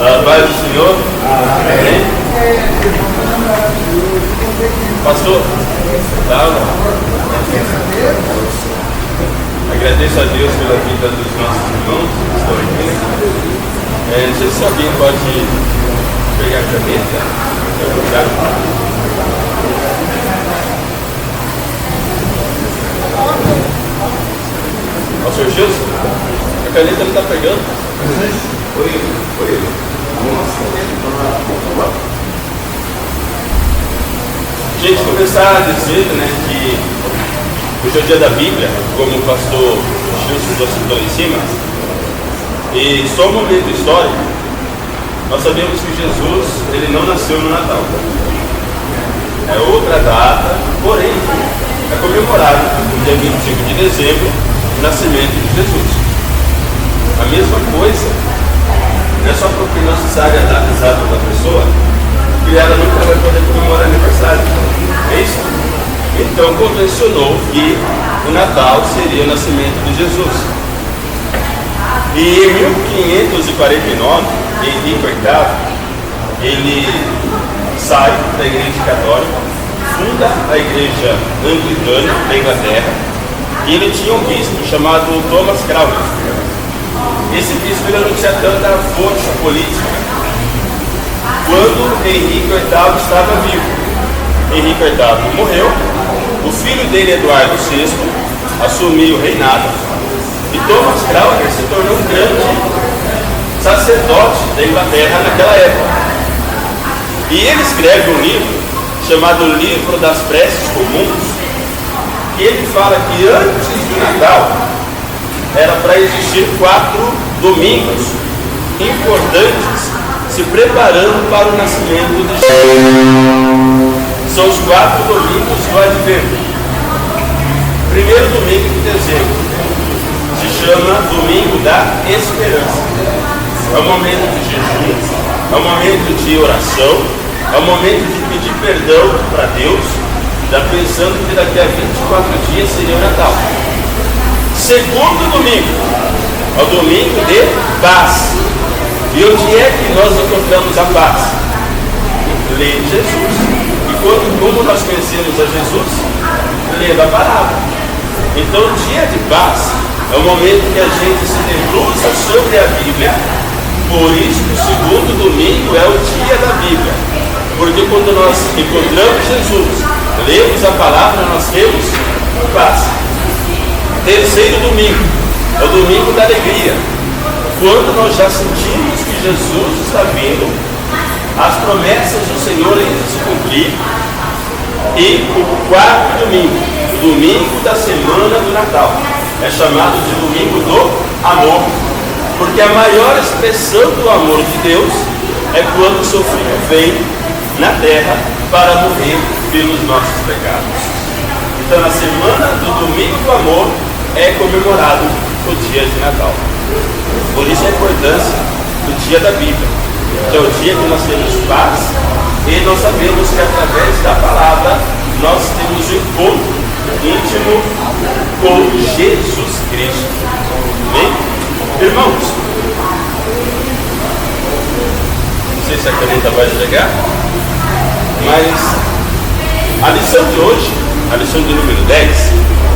A paz do Senhor. Amém. Pastor, agradeço a Deus pela vida dos nossos irmãos que estão aqui. Não sei se alguém pode pegar a caneta. Ó, Sr. Gilson, a caneta não está pegando. Oi. Gente, começar dizendo, que hoje é o dia da Bíblia, como o pastor Gilson já citou em cima, e só um momento histórico. Nós sabemos que Jesus, ele não nasceu no Natal. É outra data, porém, é comemorado no dia 25 de dezembro, o nascimento de Jesus. A mesma coisa, não é só porque não se sabe a data exata da pessoa, que ela nunca vai poder comemorar aniversário. É isso? Então, convencionou que o Natal seria o nascimento de Jesus. E em 1549, Henrique VIII, ele sai da Igreja Católica, funda a Igreja Anglicana da Inglaterra, e ele tinha um bispo chamado Thomas Cromwell. Esse bispo não tinha tanta força política quando Henrique VIII estava vivo. Henrique VIII morreu, o filho dele, Eduardo VI, assumiu o reinado, e Thomas Cromwell se tornou um grande sacerdote da Inglaterra naquela época. E ele escreve um livro chamado Livro das Preces Comuns, e ele fala que antes do Natal era para existir 4 domingos importantes se preparando para o nascimento de Jesus. São os 4 domingos do Advento. Primeiro domingo de dezembro se chama Domingo da Esperança. É um momento de jejum, é um momento de oração, é um momento de pedir perdão para Deus, já pensando que daqui a 24 dias seria o Natal. Segundo domingo é o domingo de paz. E onde é que nós encontramos a paz? Lendo Jesus. E como nós conhecemos a Jesus? Lendo a palavra. Então, o dia de paz é o momento que a gente se debruça sobre a Bíblia. Por isso, o segundo domingo é o dia da Bíblia. Porque quando nós encontramos Jesus, lemos a palavra, nós temos paz. Terceiro domingo é o domingo da alegria. Quando nós já sentimos que Jesus está vindo, as promessas do Senhor ainda se cumprir. E o quarto domingo, o domingo da semana do Natal, é chamado de domingo do amor, porque a maior expressão do amor de Deus é quando o seu Filho vem na terra para morrer pelos nossos pecados. Então, na semana do domingo do amor é comemorado o dia de Natal. Por isso a importância do dia da Bíblia, que é o dia que nós temos paz, e nós sabemos que através da palavra nós temos um encontro íntimo com Jesus Cristo. Amém? Irmãos, não sei se a caneta vai chegar, mas a lição de hoje, a lição de número 10,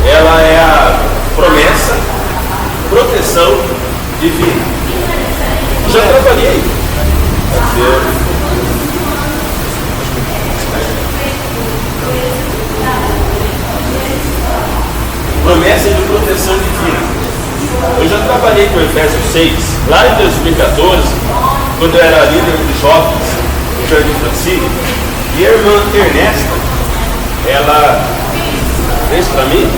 ela é a promessa, proteção divina. Já trabalhei. Promessa de proteção divina. Eu já trabalhei com Efésios 6, lá em 2014, quando eu era líder de jovens no Jardim Francine, e a irmã Ernesta, ela fez para mim,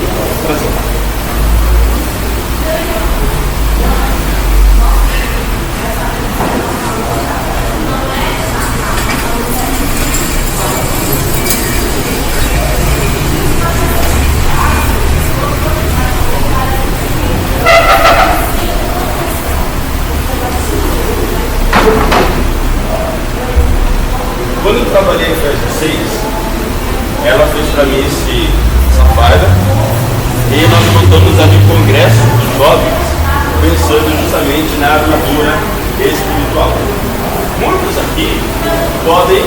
quando eu trabalhei em Efésios 6, ela fez para mim essa farda, e nós montamos ali um congresso de jovens, pensando justamente na armadura espiritual. podem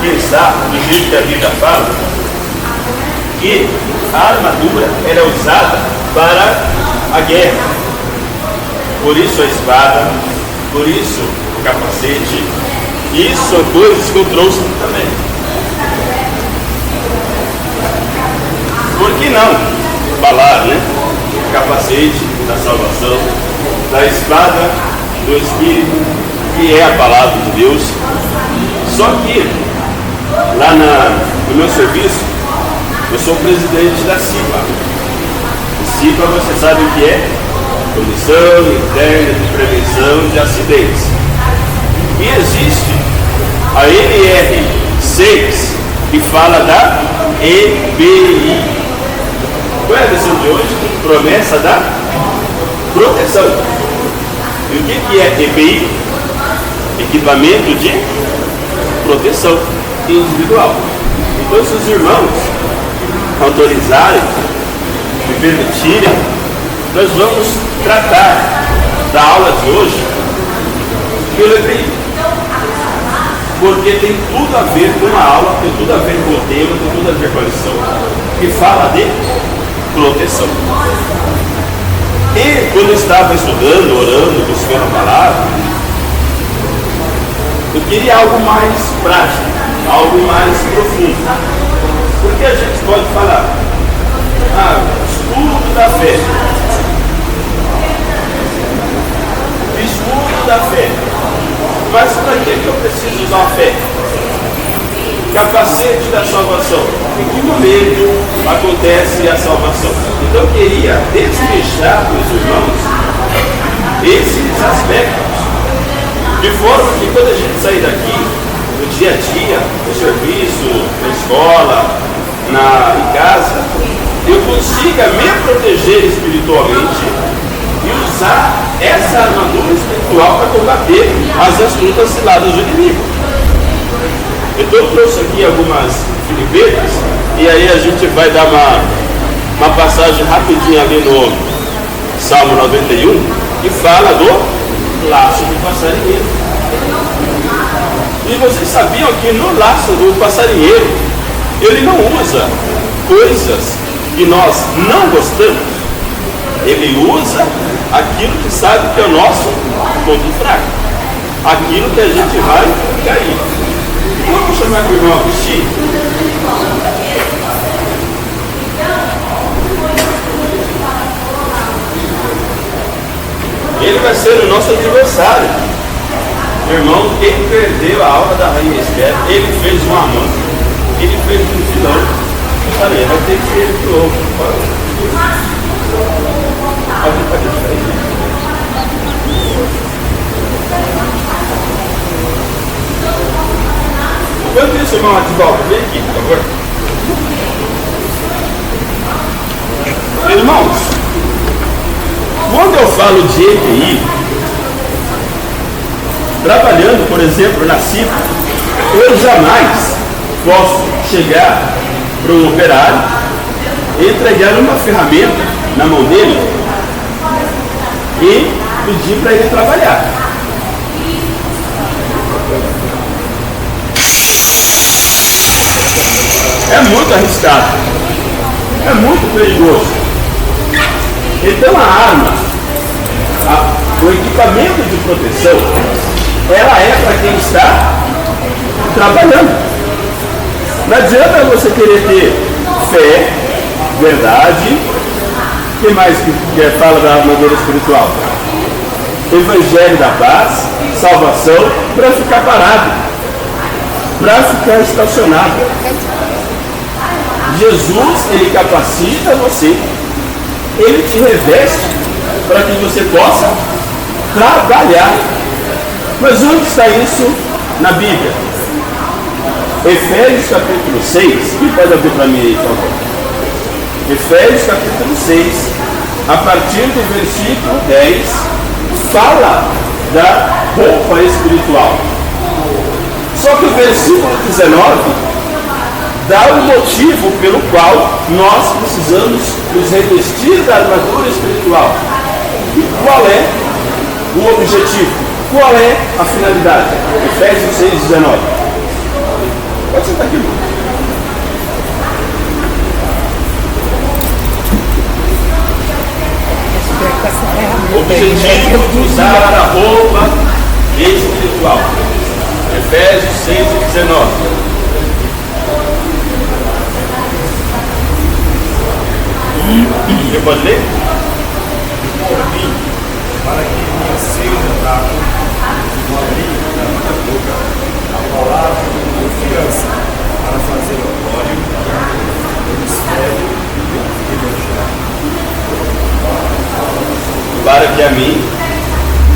pensar, do jeito que a Bíblia fala, que a armadura era usada para a guerra. Por isso a espada, por isso o capacete. Isso são coisas que eu trouxe também. Por que não falar, né? Capacete da salvação, da espada do Espírito, que é a palavra de Deus. Só que lá no meu serviço, eu sou presidente da CIPA. CIPA, você sabe o que é? Comissão Interna de Prevenção de Acidentes. E existe a NR6, que fala da EPI. Qual é a lição de hoje? Promessa da proteção. E o que é EPI? Equipamento de proteção individual. Então, se os irmãos autorizarem, me permitirem, nós vamos tratar da aula de hoje pelo EPI, porque tem tudo a ver com a aula, tem tudo a ver com o tema, tem tudo a ver com a lição, que fala de proteção. E quando eu estava estudando, orando, buscando a palavra, eu queria algo mais prático, algo mais profundo. Porque a gente pode falar, escudo da fé. Escudo da fé. Mas para que eu preciso usar a fé? Capacete da salvação. Em que momento acontece a salvação? Então eu queria desfechar para os irmãos esses aspectos, de forma que quando a gente sair daqui, no dia a dia, no serviço, na escola, em casa, eu consiga me proteger espiritualmente e usar essa armadura espiritual para combater as astutas ciladas do inimigo. Então eu trouxe aqui algumas filipetas, e aí a gente vai dar uma passagem rapidinha ali no Salmo 91, que fala do laço do passarinheiro. E vocês sabiam que no laço do passarinheiro, ele não usa coisas que nós não gostamos, ele usa aquilo que sabe que é o nosso ponto fraco, aquilo que a gente vai cair. Vamos chamar o irmão Agostinho. Ele vai ser o nosso adversário. Irmão, quem perdeu a aula da Rainha Esther, ele fez um amante, ele fez um vilão. Eu falei, vai ter que ser ele de novo. Alguém pode deixar aí? Enquanto isso, irmão Atibaldo, vem aqui, por favor. Irmãos, quando eu falo de EPI, trabalhando, por exemplo, na CIPA, eu jamais posso chegar para um operário e entregar uma ferramenta na mão dele e pedir para ele trabalhar. É muito arriscado, é muito perigoso. Então a arma, o equipamento de proteção, ela é para quem está trabalhando. Não adianta você querer ter fé, verdade, o que mais que fala da armadura espiritual? Evangelho da paz, salvação, para ficar parado, para ficar estacionado. Jesus, ele capacita você, ele te reveste para que você possa trabalhar. Mas onde está isso na Bíblia? Efésios capítulo 6, quem pode abrir para mim aí, por favor? Efésios capítulo 6, a partir do versículo 10, fala da roupa espiritual. Só que o versículo 19 dá o motivo pelo qual nós precisamos nos revestir da armadura espiritual. E qual é o objetivo? Qual é a finalidade? Efésios 6,19. Pode sentar aqui, irmão. O objetivo de usar a roupa espiritual. Efésios 6:19. Você pode ler? Para que me seja dado uma língua da minha boca, a palavra de confiança, para fazer o glória do mistério de Deus. Para que a mim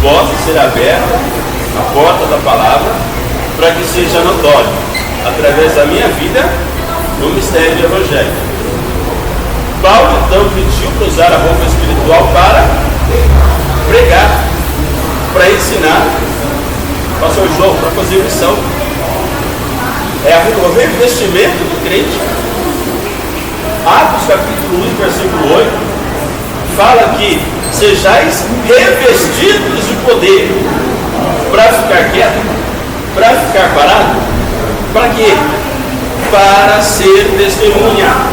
possa ser aberta a porta da palavra, para que seja notório, através da minha vida, o mistério do Evangelho. Paulo então pediu para usar a roupa espiritual para pregar, para ensinar, pastor João, para fazer missão. É o revestimento do crente. Atos capítulo 1, versículo 8, fala que sejais revestidos de poder. Para ficar quieto? Para ficar parado? Para quê? Para ser testemunha,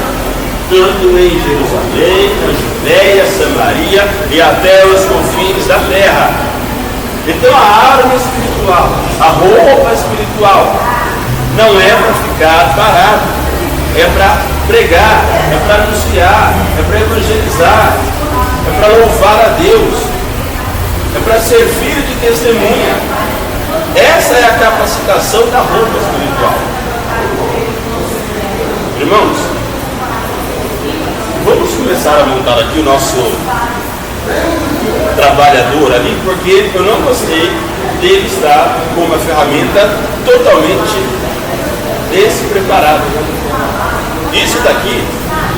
tanto em Jerusalém, na Judéia, Samaria e até os confins da terra. Então a arma espiritual, a roupa espiritual, não é para ficar parado, é para pregar, é para anunciar, é para evangelizar, é para louvar a Deus, é para servir de testemunha. Essa é a capacitação da roupa espiritual. Irmãos, vamos começar a montar aqui o nosso trabalhador ali, porque eu não gostei dele estar com uma ferramenta totalmente despreparada. Isso daqui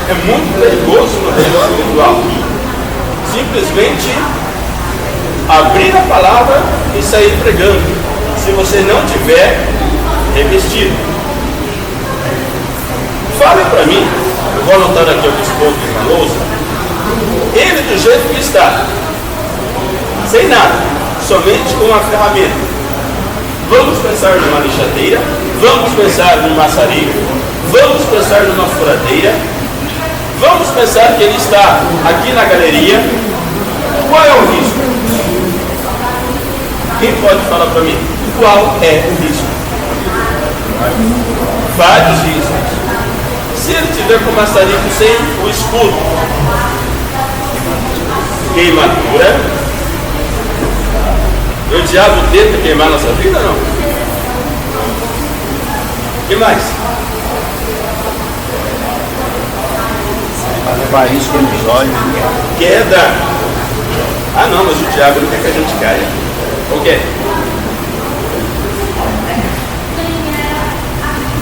é muito perigoso no reino espiritual. Simplesmente abrir a palavra e sair pregando, se você não tiver revestido. Fale para mim, eu vou anotar aqui alguns pontos na lousa. Ele do jeito que está, sem nada, somente com uma ferramenta. Vamos pensar numa lixadeira, vamos pensar num maçarico, vamos pensar numa furadeira, vamos pensar que ele está aqui na galeria. Qual é o risco? Quem pode falar para mim? Qual é o risco? Vários riscos. Se ele tiver com o maçarico sem o escudo, queimadura. O diabo tenta queimar nossa vida ou não? O que mais? Levar isca nos olhos. Queda. Ah não, mas o diabo não quer que a gente caia. O quê?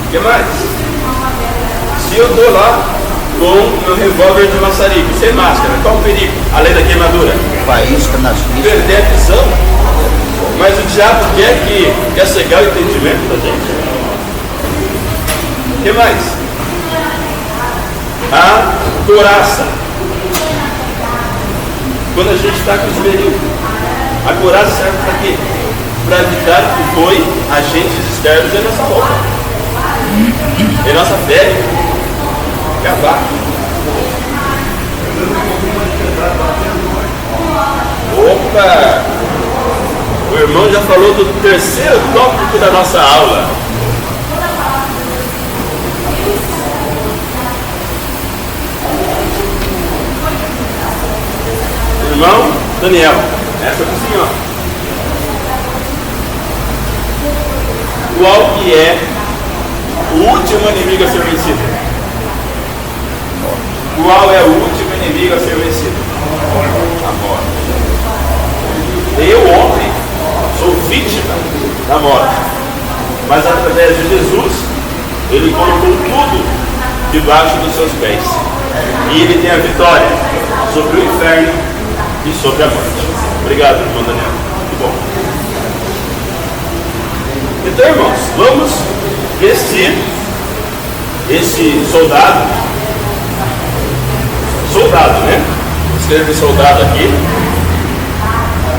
O que mais? Se eu estou lá com o meu revólver de maçarico, sem máscara, qual o perigo? Além da queimadura? Faísca nas vistas. Perder a visão. Mas o diabo quer cegar o entendimento da gente. O que mais? A couraça. Quando a gente está com os esmeril, a couraça serve para quê? Para evitar que voe agentes externos em nossa roupa, em nossa pele. Acabar. Opa! O irmão já falou do terceiro tópico da nossa aula. Irmão Daniel, essa aqui sim, ó. Qual que é o último inimigo a ser vencido? Qual é o último inimigo a ser vencido? A morte. Eu ontem sou vítima da morte, mas através de Jesus ele colocou tudo debaixo dos seus pés e ele tem a vitória sobre o inferno e sobre a morte. Obrigado, irmão Daniel. Muito bom. Então, irmãos, vamos vestir esse soldado, né? Escreve soldado aqui.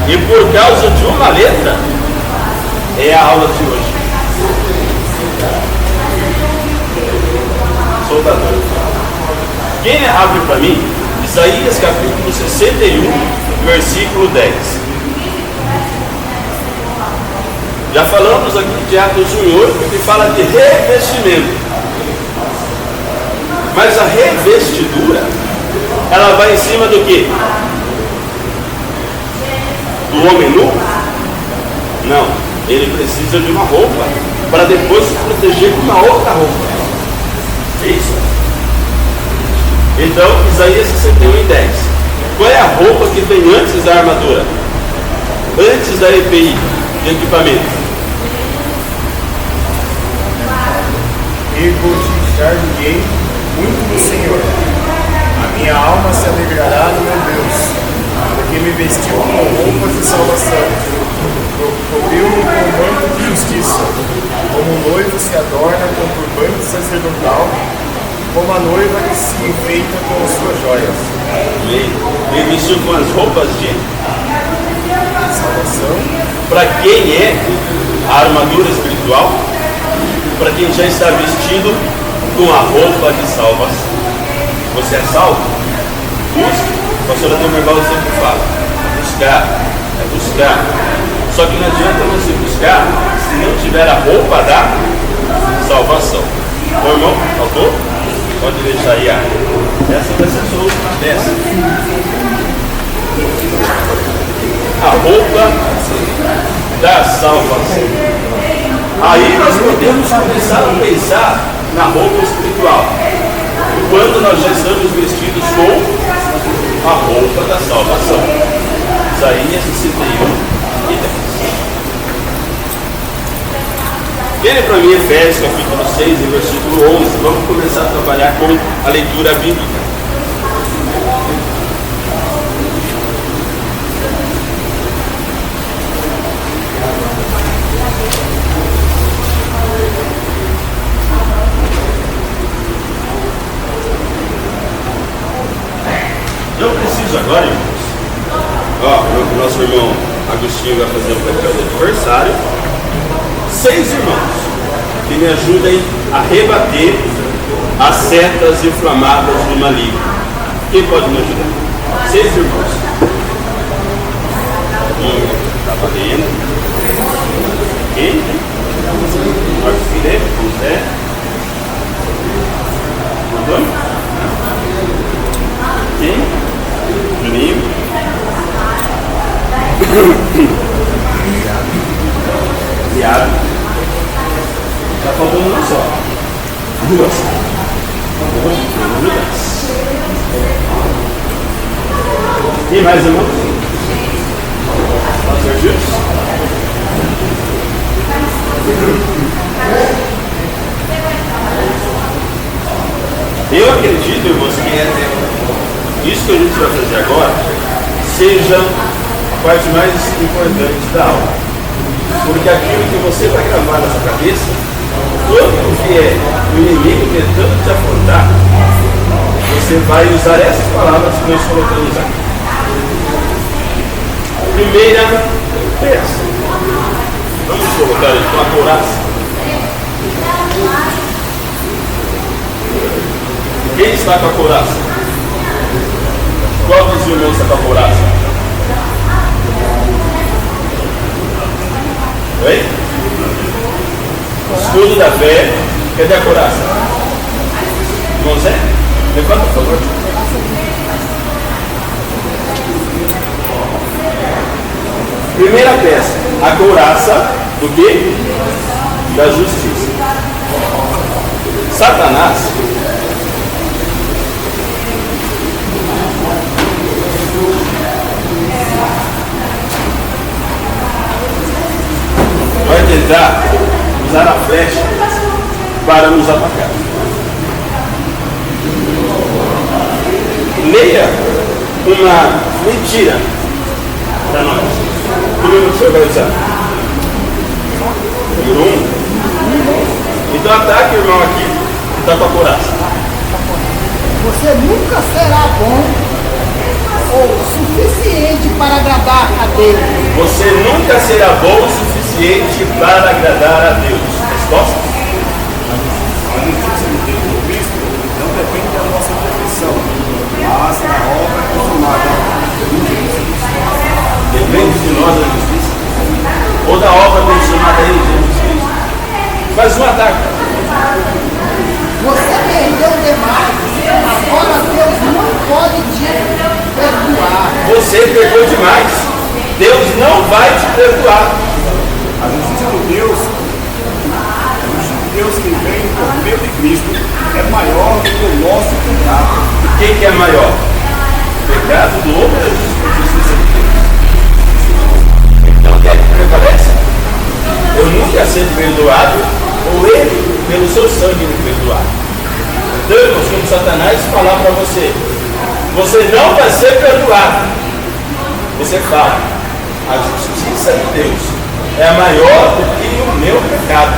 E por causa de uma letra, é a aula de hoje. soldador. Quem abre para mim? Isaías capítulo 61, versículo 10. Já falamos aqui de Atos 1:8, que fala de revestimento. Mas a revestidura, ela vai em cima do quê? Do homem nu? Não, ele precisa de uma roupa para depois se proteger com uma outra roupa. Isso. Então, Isaías 61:10. Qual é a roupa que vem antes da armadura? Antes da EPI, de equipamento? Regozijar-me-ei muito no Senhor. A minha alma se alegrará no meu Deus, porque me vestiu com roupas de salvação, cobriu-me com um manto de justiça, como um noivo se adorna com turbante sacerdotal, como a noiva que se enfeita com as suas joias. Me vestiu com as roupas de salvação. Para quem é a armadura espiritual? Para quem já está vestido com a roupa de salvação. Você é salvo? Busque. O pastor Antônio Merval sempre fala: buscar, é buscar. Só que não adianta você buscar se não tiver a roupa da salvação. Ô irmão, faltou? Pode deixar aí. Essa vai ser a sua última peça. A roupa da salvação. Aí nós podemos começar a pensar na roupa espiritual, quando nós já estamos vestidos com a roupa da salvação. Isaías 61:10. Venha para mim Efésios capítulo 6 e versículo 11. Vamos começar a trabalhar com a leitura bíblica. Eu preciso agora, irmãos, o nosso irmão Agostinho vai fazer o papel de adversário. 6 irmãos que me ajudem a rebater as setas inflamadas do maligno. Quem pode me ajudar? 6 irmãos. Está valendo. Quem? Marcos Felipe, José. Antônio? Quem? Juninho. Viado. Tá faltando uma só. 2. E mais irmãos? Pastor Gilson? Eu acredito, irmãos, que isso que a gente vai fazer agora seja a parte mais importante da aula. Porque aquilo que você vai gravar na sua cabeça, quando vier o inimigo tentando te afrontar, você vai usar essas palavras que nós colocamos aqui. Primeira peça. Vamos colocar então a couraça. Quem está com a couraça? Qual dos irmãos está com a couraça? Oi? Escudo da fé. Cadê a couraça? Irmão Zé? Levanta, por favor. Primeira peça. A couraça do quê? Da justiça. Satanás vai tentar usar a flecha para nos atacar. Leia uma mentira para nós. Primeiro você vai usar. Número 1. Então ataque o irmão aqui que está com a couraça. Você nunca será bom ou suficiente para agradar a Deus. Você nunca será bom o suficiente para agradar a Deus. Resposta? A notícia do Cristo participasse da obra consumada em Jesus Cristo. Depende de nós a justiça. Ou da obra consumada em Jesus Cristo. Faz um ataque. Você perdeu demais. Agora Deus não pode te perdoar. Você pecou demais. Deus não vai te perdoar. A justiça de Deus que vem por meio de Cristo é maior do que o nosso pecado. Quem que é maior? O pecado do homem ou a justiça de Deus? Então quem é que prevalece? Eu nunca ser perdoado ou ele, pelo seu sangue, me perdoar. Então, irmãos, como Satanás falar para você, você não vai ser perdoado. Você fala, a justiça de Deus é maior do que o meu pecado.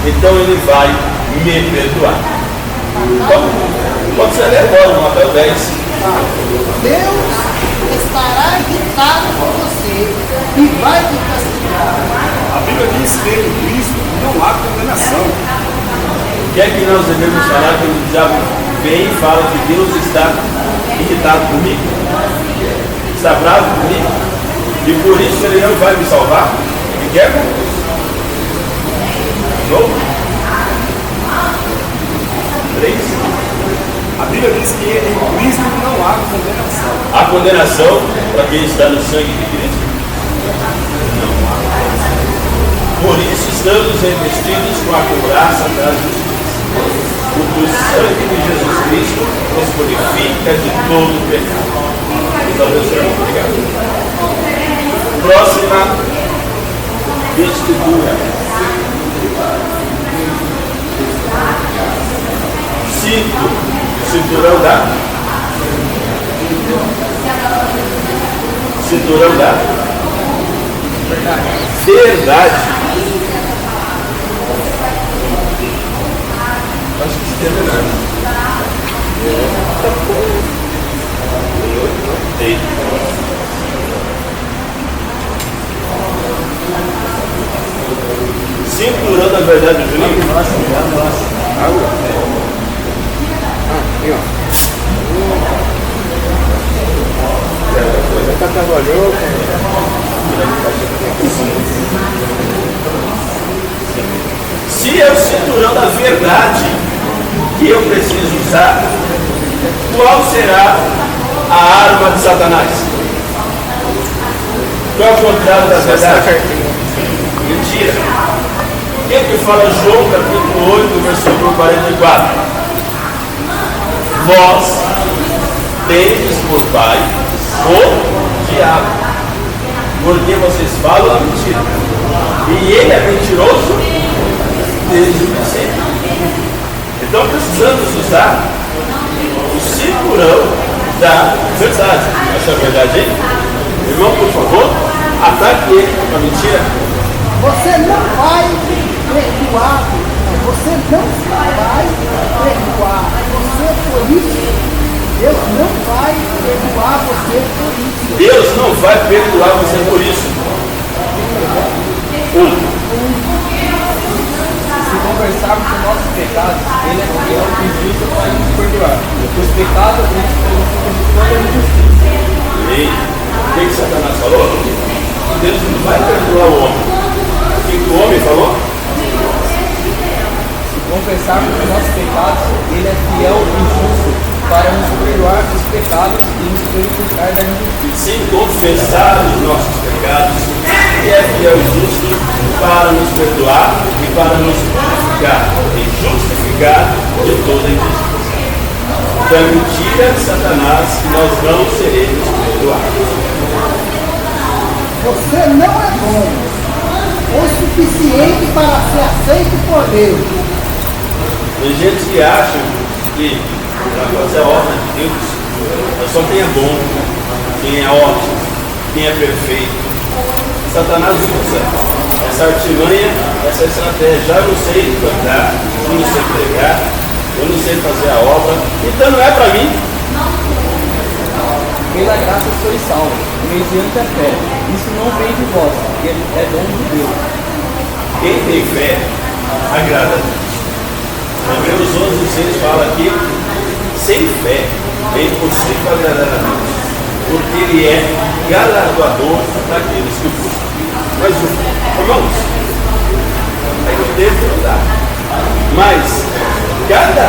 Então ele vai me perdoar. Então, quando você ler agora, Mateus 10. Deus estará irritado com você e vai te castigar. A Bíblia diz que em Cristo não há condenação. O que é que nós devemos falar quando o diabo vem e fala que Deus está irritado comigo? Está bravo comigo? E por isso ele não vai me salvar? Ele quer com Deus. Novo? 3. A Bíblia diz que em Cristo não há condenação. A condenação para quem está no sangue de Cristo? Não há. Por isso estamos revestidos com a couraça da justiça. Porque o sangue de Jesus Cristo nos purifica de todo o pecado. Então Deus seja obrigado. Próxima vestidura. Cinturão da verdade. Acho que isso é verdade. Cinturão da verdade, Juninho. Se é o cinturão da verdade que eu preciso usar, qual será a arma de Satanás? Qual é o contrário da verdade? Mentira. O que fala João capítulo 8, versículo 44? Vós tendes por pai o diabo, porque vocês falam a mentira, e ele é mentiroso desde o sempre. Então precisamos usar o cinturão da verdade. Essa é a verdade aí? Irmão, por favor, ataque ele com a mentira. Você não vai perdoar. Você não vai perdoar. Você por isso. Deus não vai perdoar você por isso. Deus não vai perdoar você por isso. Se conversarmos com nossos pecados, Ele é fiel e justo para nos perdoar. Os pecados a gente comete toda a injustiça. E o que Satanás falou? Deus não vai perdoar o homem. O que o homem falou? Se confessarmos os nossos pecados, Ele é fiel e justo para nos perdoar os pecados e nos purificar da injustiça. Se confessar os nossos pecados, Ele é fiel e justo para nos perdoar e para nos purificar e justificar de toda injustiça. Então é mentira de Satanás que nós não seremos perdoados. Você não é bom o suficiente para ser aceito por Deus. Tem gente que acha que para fazer a obra de Deus, só quem é bom, quem é ótimo, quem é perfeito. Satanás usa essa artimanha, essa estratégia. Eu não sei cantar, eu não sei pregar, eu não sei fazer a obra, então não é para mim. Pela graça sois salvos, mediante a fé. Isso não vem de vós, é dom de Deus. Quem tem fé, agrada a Deus. Hebreus 11:6 fala aqui, sem fé é impossível agradar a Deus, porque Ele é galardoador daqueles que o buscam. Mas, irmãos, é que o tempo não dá. Mas, cada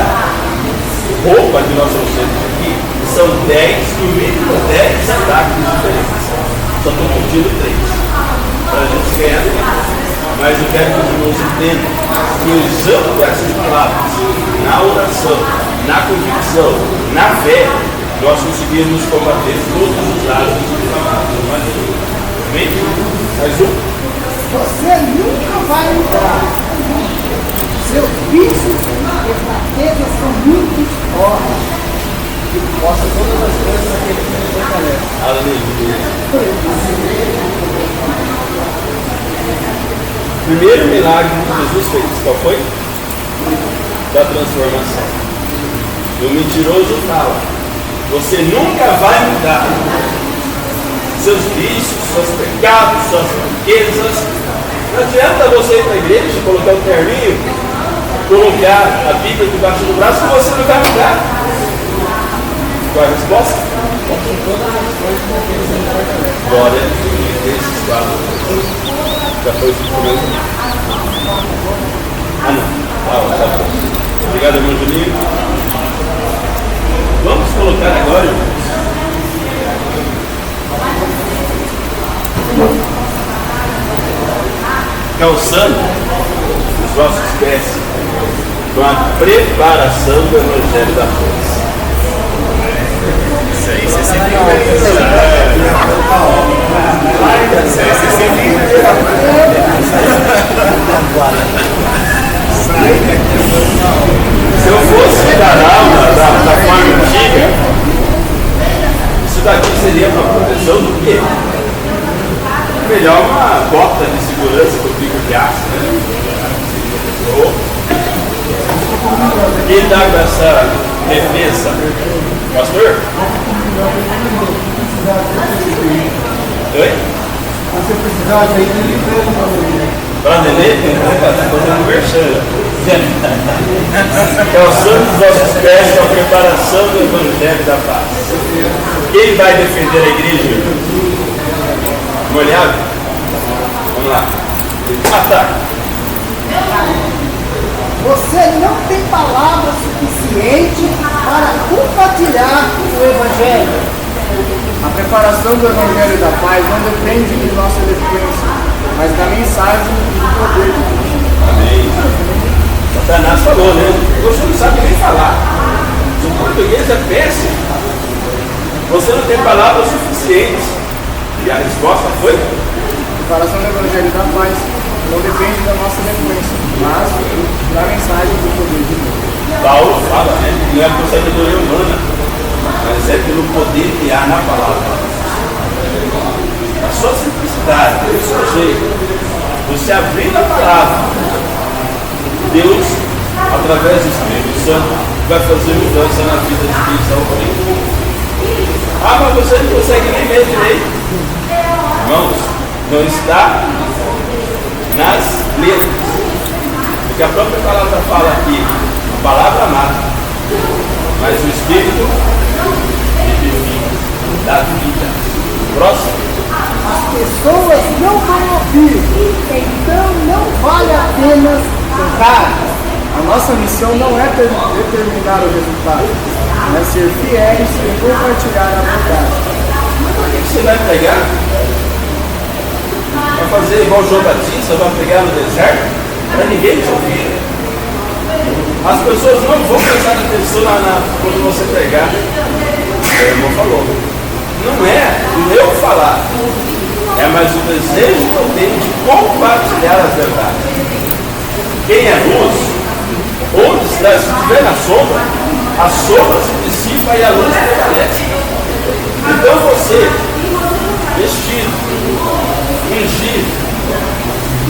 roupa que nós trouxemos aqui são 10, no mínimo 10 ataques diferentes. Só estou curtindo 3 para a gente ganhar tempo. Mas eu quero que os irmãos entendam que usando essas palavras na oração, na convicção, na fé, nós conseguimos combater todos os lados inflamados. Amém? Mais um. Você nunca vai mudar. Seus vícios e fraquezas são muito fortes. Possa todas as coisas naquele que nos fortalece. Aleluia. Primeiro milagre que Jesus fez, qual foi? Da transformação. E o mentiroso fala: você nunca vai mudar. Seus vícios, seus pecados, suas fraquezas. Não adianta você ir para a igreja, colocar o terninho, colocar a Bíblia debaixo do braço, que você não vai mudar. Qual é a resposta? Glória a Deus. Esses 4. Já foi isso comigo? Ah, não. Tá bom. Obrigado, irmão Juninho. Vamos colocar agora, irmãos, calçando os nossos pés com a preparação do Evangelho da Paz. Isso aí você sempre vê. Isso aí você sempre vê. Se eu fosse dar aula da forma antiga, isso daqui seria uma proteção do quê? Melhor uma bota de segurança que eu fico de aço, né? Quem dá com essa defesa? Pastor? Oi? Você precisar de aí, Para Nenê, está fazendo merchan. Calçando os nossos pés com a preparação do Evangelho da Paz. Quem vai defender a igreja? Molhado? Vamos lá. Ataque. você não tem palavra suficiente para compartilhar o Evangelho. A preparação do Evangelho da Paz não depende de nossa eloquência, mas da mensagem e do poder de Cristo. Amém. Satanás falou, né? Você não sabe nem falar. O português é péssimo. Você não tem palavras suficientes. E a resposta foi? A preparação do Evangelho da Paz não depende da nossa eloquência, mas da mensagem e do poder de Deus. Paulo fala, né? Não é por sabedoria humana, mas é pelo poder que há na palavra. A sua simplicidade, o seu jeito, você abrir a palavra, Deus, através do Espírito Santo, vai fazer mudança na vida de quem está ouvindo. Ah, mas você não consegue nem ver direito. Irmãos, não está nas letras. Porque a própria palavra fala aqui, a palavra mata, mas o Espírito vivifica, dá vida. Próximo. As pessoas não vão ouvir, então não vale a pena cantar. A nossa missão não é determinar o resultado, é ser fiéis e compartilhar a verdade. Mas por que você vai pregar? Vai fazer igual João Batista, vai pregar no deserto? Para ninguém te ouvir. As pessoas não vão prestar atenção quando você pregar. O irmão falou. Não é o eu falar, é mais o desejo que eu tenho de compartilhar as verdades. Quem é luz, onde está, se estiver na sombra, a sombra se dissipa e a luz prevalece. Então você, vestido, ungido,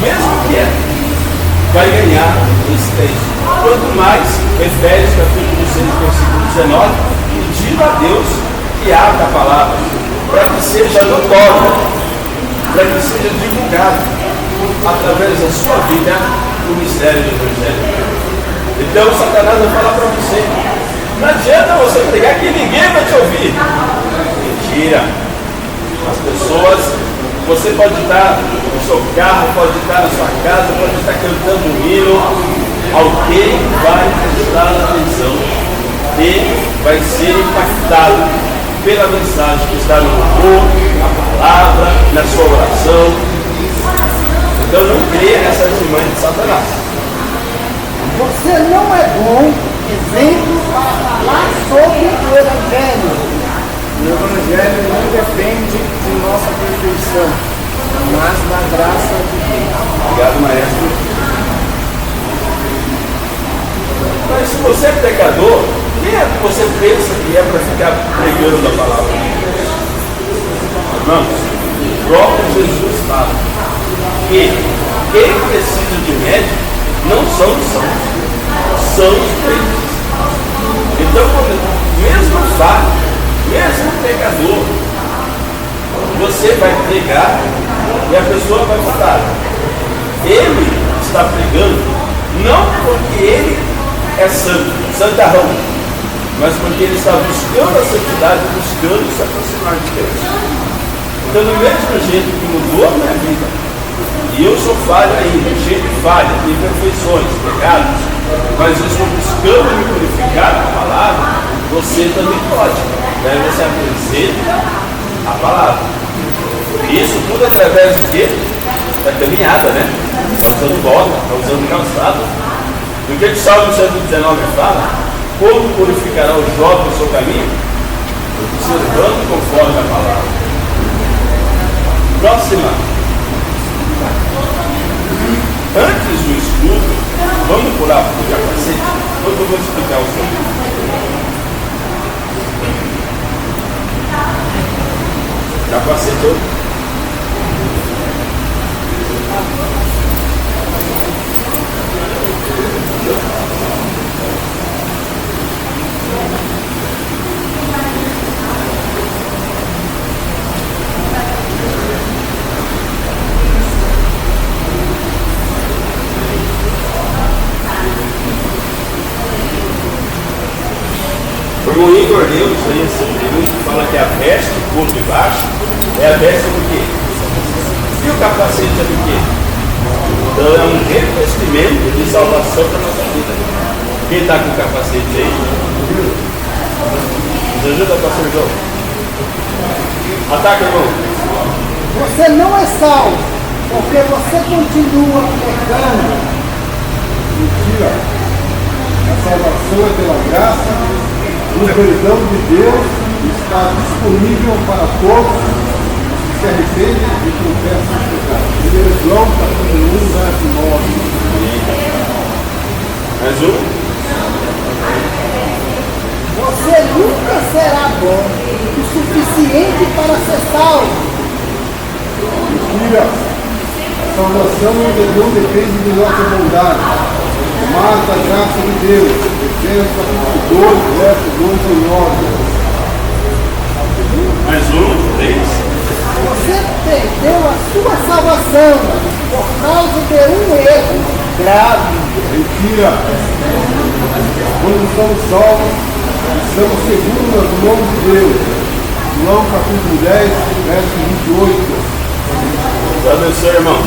mesmo quieto, vai ganhar esse texto. Quanto mais, Efésios capítulo 6, versículo 19, pedindo a Deus que abra a palavra, para que seja notório, para que seja divulgado através da sua vida o mistério do Evangelho. Então Satanás vai falar para você, Não adianta você pregar que ninguém vai te ouvir. Mentira. As pessoas, você pode estar no seu carro, pode estar na sua casa, pode estar cantando um hino. Alguém vai prestar atenção e vai ser impactado pela mensagem que está no louvor, na palavra, na sua oração. Então não creia nessas irmãs de Satanás. Você não é bom exemplo para falar sobre o Evangelho. O Evangelho não depende de nossa perfeição, mas da graça de Deus. Obrigado, maestro. Mas se você é pecador, quem é que você pensa que é para ficar pregando a palavra de Deus? Irmãos, o próprio Jesus fala que quem precisa de médico não são os santos, são os crentes. Então, mesmo falho, mesmo pecador, você vai pregar e a pessoa vai falar. Ele está pregando não porque ele é santo, santarrão, mas porque ele está buscando a santidade, buscando se aproximar de Deus. Então, do mesmo jeito que mudou a minha vida, e eu sou falho ainda, cheio de falhas, de imperfeições, pecados, mas eu estou buscando me purificar com a palavra, você também pode. Daí você apresenta a palavra. Isso tudo através do quê? Da caminhada, né? Está usando bota, está usando calçado. O que o Salmo 119 fala? Como purificará o jovem o seu caminho? Observando conforme a palavra. Próxima. Antes do estudo, vamos pular para o capacete? Depois eu vou explicar o seu. Capacete. O Igor Deus aí assim, fala que a veste por debaixo é a veste do quê? E o capacete é do quê? Então é um revestimento de salvação para a nossa vida. Quem está com o capacete aí? Nos ajuda, pastor João. Ataca, irmão. Você não é salvo, porque você continua pecando. Mentira. A salvação é pela graça. O perdão de Deus está disponível para todos que se arrependem e confessam os pecados. 1 João capítulo 1, verso 9. Mais um. Você nunca será bom o suficiente para ser salvo. Mentira. A salvação não depende de nossa bondade, mas da graça de Deus. Efésios capítulo 2, verso 2 e 9. Mais um, 3. Você perdeu a sua salvação por causa de um erro grave. Mentira. Quando somos salvos, estamos seguros nas mãos de Deus. João capítulo 10, verso 28. Deus abençoe, irmão.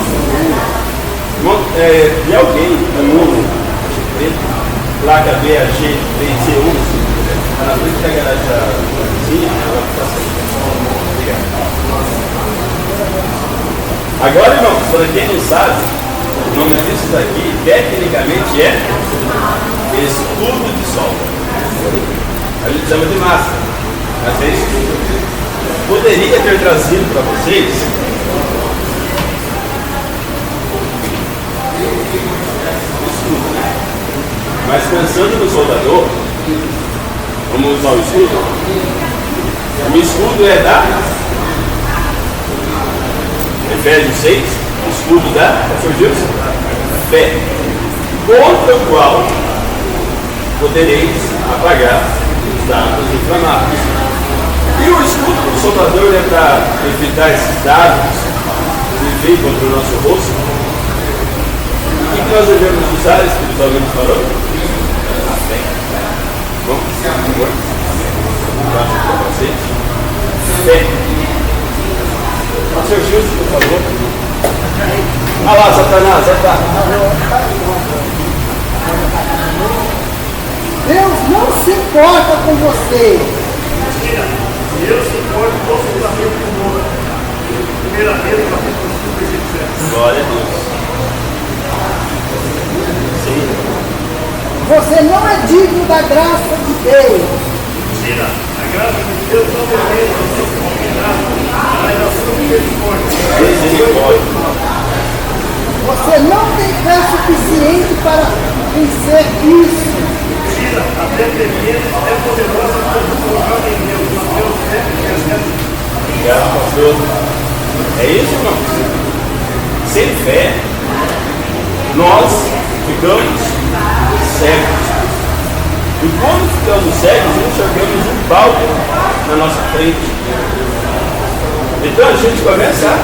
E alguém no mundo, placa BAG 3C11, está na frente da garagem da vizinha, ela está saindo. Obrigado. Agora, irmão, para quem não sabe, o nome disso daqui, tecnicamente, é estudo de solda. A gente chama de massa, mas é estudo. Poderia ter trazido para vocês estudo, né? Mas pensando no soldador, vamos usar o escudo. O escudo é da Efésios 6, o escudo da fé, contra o qual podereis apagar os dados inflamados. E o escudo do soldador é para evitar esses dados que vêm contra o nosso rosto. O que nós devemos usar espiritualmente falando? A fé. Bom, Embaixo do capacete. Fé. Seu Gilson, por favor. Olha lá, Satanás, já está. Deus não se importa com você. Deus se importa profundamente conosco. Primeiramente, capítulo 5, versículo 7. Glória a Deus. Sim. Você não é digno da graça de Deus. Mentira. A graça de Deus não depende do seu combinado, mas da sua misericórdia. Misericórdia. Você não tem fé suficiente para vencer isso. Mentira. A fé depende é poderosa quando colocada em Deus. Deus é Obrigado, pastor. É isso, irmãos? Sem fé, nós ficamos cegos. E quando ficamos cegos, enxergamos um palco na nossa frente. Então a gente começa a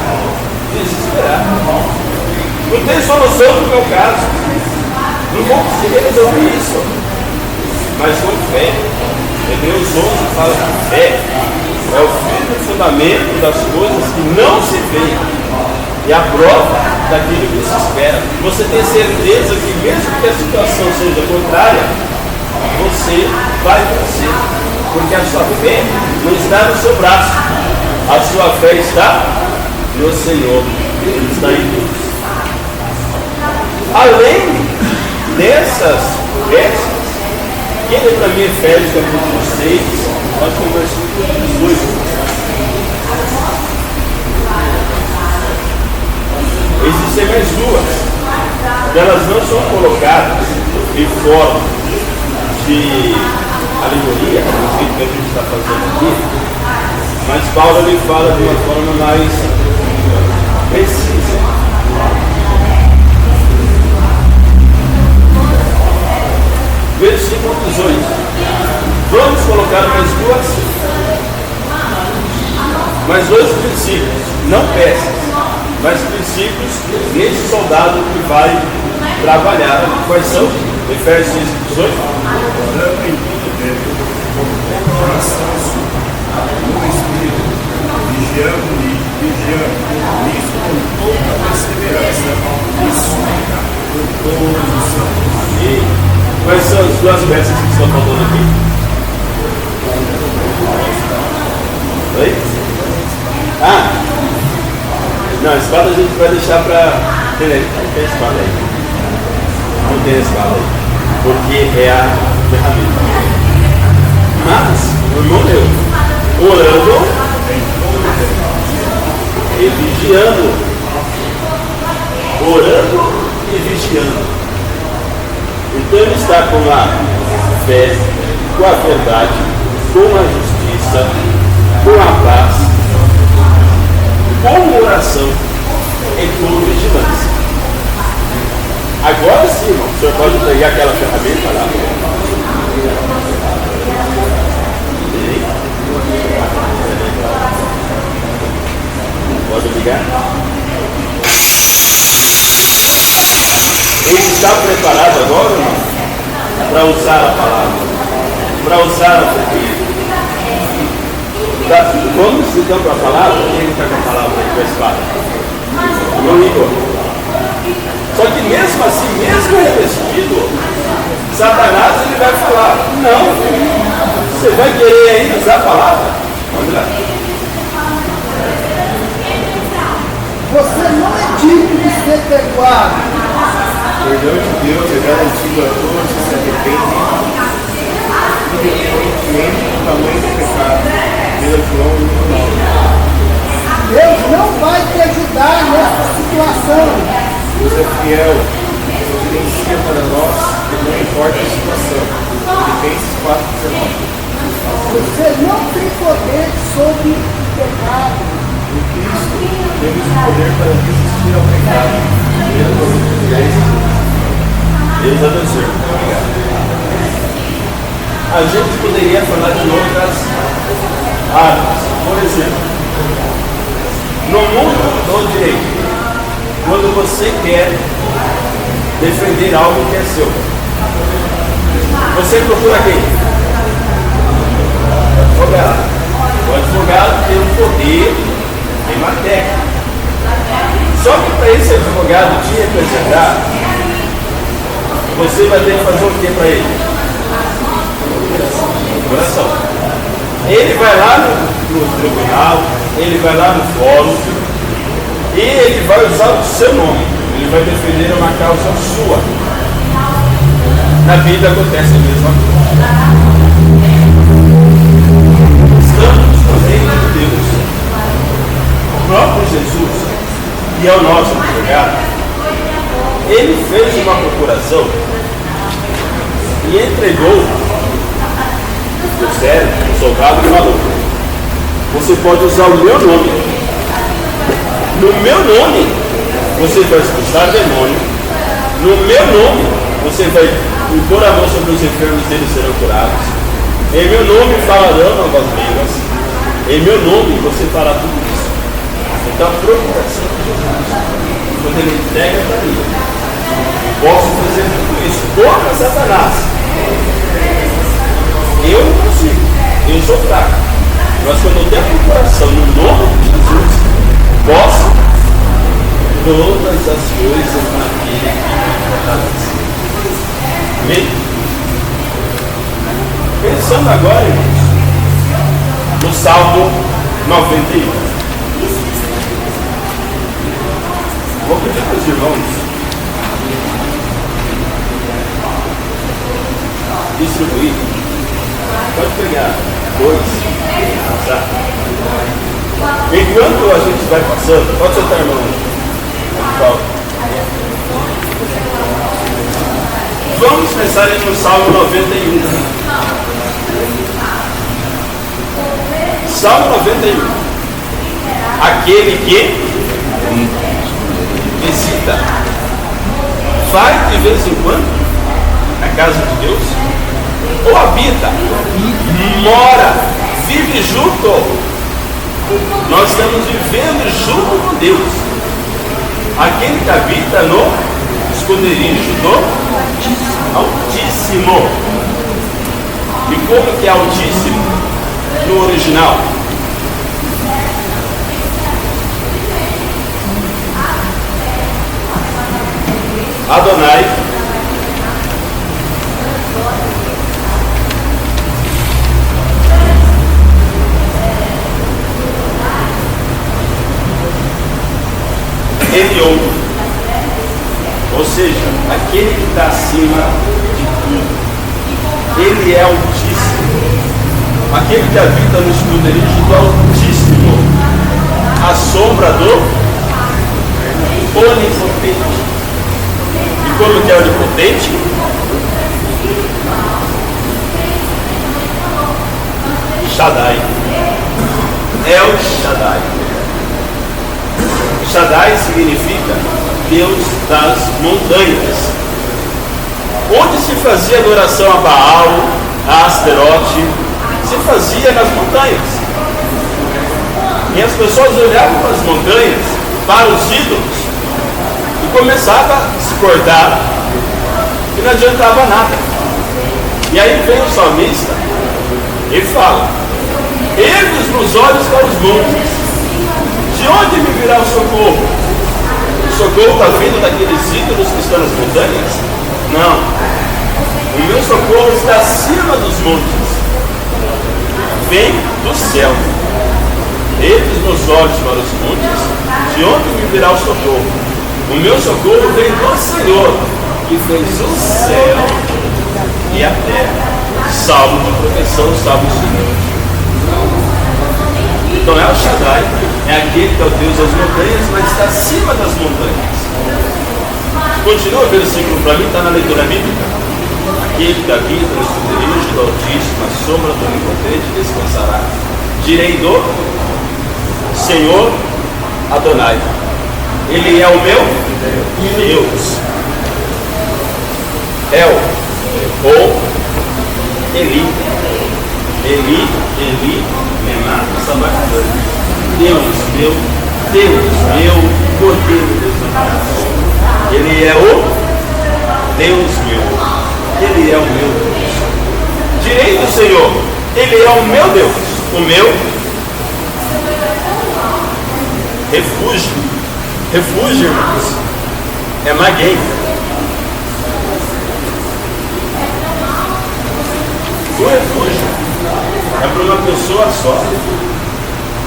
desesperar. Não tem solução no meu caso. Não vou conseguir resolver isso. Mas com fé, Hebreus 11 fala que fé é o firme fundamento das coisas que não se veem e a prova daquilo que se espera. Você tem certeza que mesmo que a situação seja contrária, você vai vencer, porque a sua fé não está no seu braço, a sua fé está no Senhor, Ele está em Deus. Além dessas peças, quem lê para mim Efésios capítulo 6, acho que é o versículo 18. Existem mais duas, elas não são colocadas em forma de alegoria, no jeito que a gente está fazendo aqui, mas Paulo ele fala de uma forma mais precisa. Versículo 18. Vamos colocar mais dois princípios, não peças, mas princípios desse soldado que vai trabalhar. Quais são? Efésios 6, 18. Orando em todo tempo, com o coração no Espírito, vigiando, isso com toda perseverança, isso com todos os santos. E quais são as duas peças que estão faltando aqui? Oi? Ah! Não, a espada a gente vai deixar para... Tem a espada aí. Não tem a espada aí. Porque é a ferramenta. Mas, o irmão meu, orando e vigiando. Orando e vigiando. Então ele está com a fé, com a verdade, com a justiça, com a paz, com oração e com vigilância. Agora sim, irmão, o senhor pode pegar aquela ferramenta lá. Pode ligar? Ele está preparado agora, irmão, para usar a palavra, para usar a ferramenta. Vamos então para a palavra? Quem está com a palavra aí, com a espada? Não ligou. Só que mesmo assim, mesmo revestido, Satanás ele vai falar: não, você vai querer ainda usar a palavra? Vamos lá. Você não é digno de ser perdoado. O perdão de Deus é garantido a todos que se arrependem, independentemente do tamanho do pecado, pela João 1,9. Deus não vai te ajudar nessa situação. Deus é fiel, providencia para nós, não importa a situação. Filipenses 4,19. Você não tem poder sobre o pecado. Em Cristo, temos o poder para resistir ao pecado. Deus abençoe. Obrigado. A gente poderia falar de outras armas. Por exemplo, no mundo do direito, quando você quer defender algo que é seu, você procura quem? advogado. O advogado tem um poder, tem uma técnica. Só que para esse advogado te representar, você vai ter que fazer o que para ele? Coração. Ele vai lá no tribunal, ele vai lá no fórum e ele vai usar o seu nome. Ele vai defender uma causa sua. Na vida acontece a mesma coisa. Estamos no reino de Deus. O próprio Jesus, que é o nosso advogado, ele fez uma procuração e entregou o servo, o soldado, e falou: você pode usar o meu nome. No meu nome você vai expulsar demônio. No meu nome você vai impor a mão sobre os enfermos e eles serão curados. Em meu nome falarão novas línguas. Em meu nome você fará tudo isso. Então a procuração de Jesus, quando ele entrega para mim, posso fazer tudo isso contra Satanás. Eu não consigo, eu sou fraco. Mas quando eu tenho a procuração no nome de Jesus, posso todas as coisas naquele que me fortalece. Amém? Pensando agora, irmãos, no Salmo 91. Vou pedir para os irmãos distribuir. Pode pegar 2, tá? Enquanto a gente vai passando, pode sentar, irmão. Vamos pensar no Salmo 91. Salmo 91. Aquele que visita, vai de vez em quando na casa de Deus, ou habita, mora, vive junto. Nós estamos vivendo junto com Deus. Aquele que habita no esconderijo do Altíssimo. E como que é Altíssimo no original? Adonai Elion, ou seja, aquele que está acima de tudo. Ele é Altíssimo, aquele que habita no esconderijo do Altíssimo, a sombra do Onipotente. E como que é onipotente? Shaddai. El Shaddai. Shaddai significa Deus das montanhas. Onde se fazia adoração a Baal, a Asterote, se fazia nas montanhas. E as pessoas olhavam para as montanhas, para os ídolos, e começavam a se cortar, e não adiantava nada. E aí vem o salmista e fala: ergue os meus olhos para os montes, de onde me virá o socorro? O socorro está vindo daqueles ídolos que estão nas montanhas? Não. O meu socorro está acima dos montes. Vem do céu. Ergue os meus olhos para os montes, de onde me virá o socorro? O meu socorro vem do Senhor, que fez o céu e a terra. Salmo de proteção, salmo de Senhor. Então El Shaddai é aquele que é o Deus das montanhas, mas está acima das montanhas. Continua o versículo para mim, está na leitura bíblica. Aquele que habita no esconderijo do Altíssimo, a sombra do Onipotente, descansará. Direi do Senhor Adonai. Ele é o meu Deus. El ou Eli. Eli, Eli, Memá, Sabachthani. Deus meu, Cordeiro de Deus. Ele é o Deus meu. Ele é o meu Deus. Direi do Senhor, Ele é o meu Deus. o meu refúgio. Refúgio, irmãos, é maguei. O refúgio é para uma pessoa só,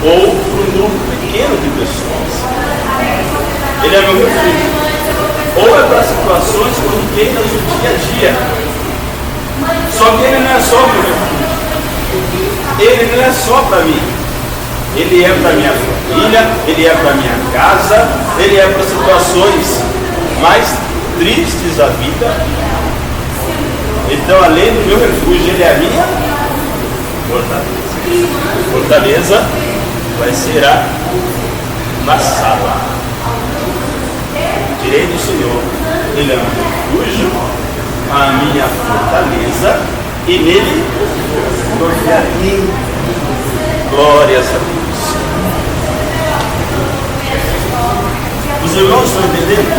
ou para um grupo pequeno de pessoas. Ele é meu refúgio. Ou é para situações corriqueiras do dia a dia. Só que ele não é só para o refúgio. Ele não é só para mim. Ele é para minha família, ele é para minha casa, ele é para situações mais tristes da vida. Então, além do meu refúgio, ele é a minha fortaleza. Fortaleza vai ser a Massala. Direi do Senhor, ele é o meu refúgio, a minha fortaleza, e nele confiarei. Glórias a Deus. Os irmãos estão entendendo?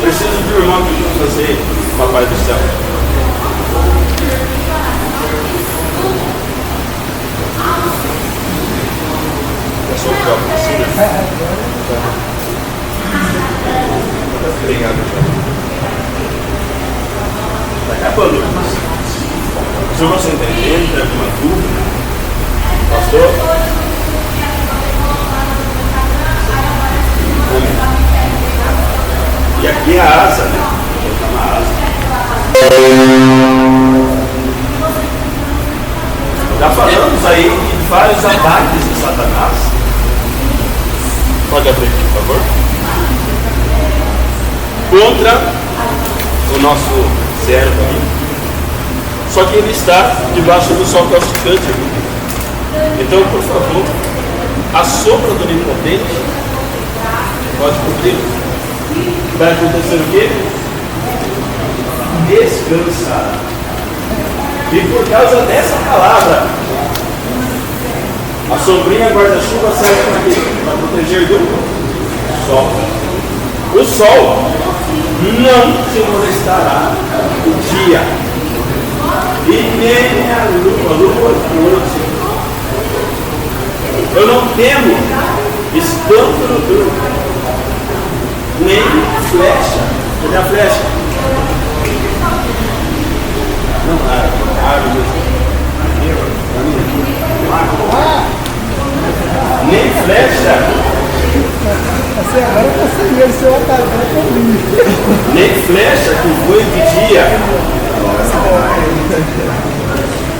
Preciso de um irmão que fazer uma Pai do Céu. Eu sou o próprio, assim, obrigado, está acabando. Os irmãos estão entendendo? Tem alguma dúvida? Pastor? E aqui é a asa, né? Vou botar uma asa. Já falamos aí de vários ataques de Satanás. Pode abrir aqui, por favor. Contra o nosso servo aí. Só que ele está debaixo do sol causticante. Então, por favor, a sombra do Onipotente pode cobrir. Vai acontecer o quê? Descansar. E por causa dessa palavra, a sombrinha guarda-chuva serve para quê? Para proteger do sol. O sol não se molestará o dia, e nem a lua de noite. Eu não temo espanto noturno, nem flecha. Cadê a flecha? Não, árvore. Nem flecha. Agora eu consegui ver seu atacante comigo. Nem flecha que foi de dia.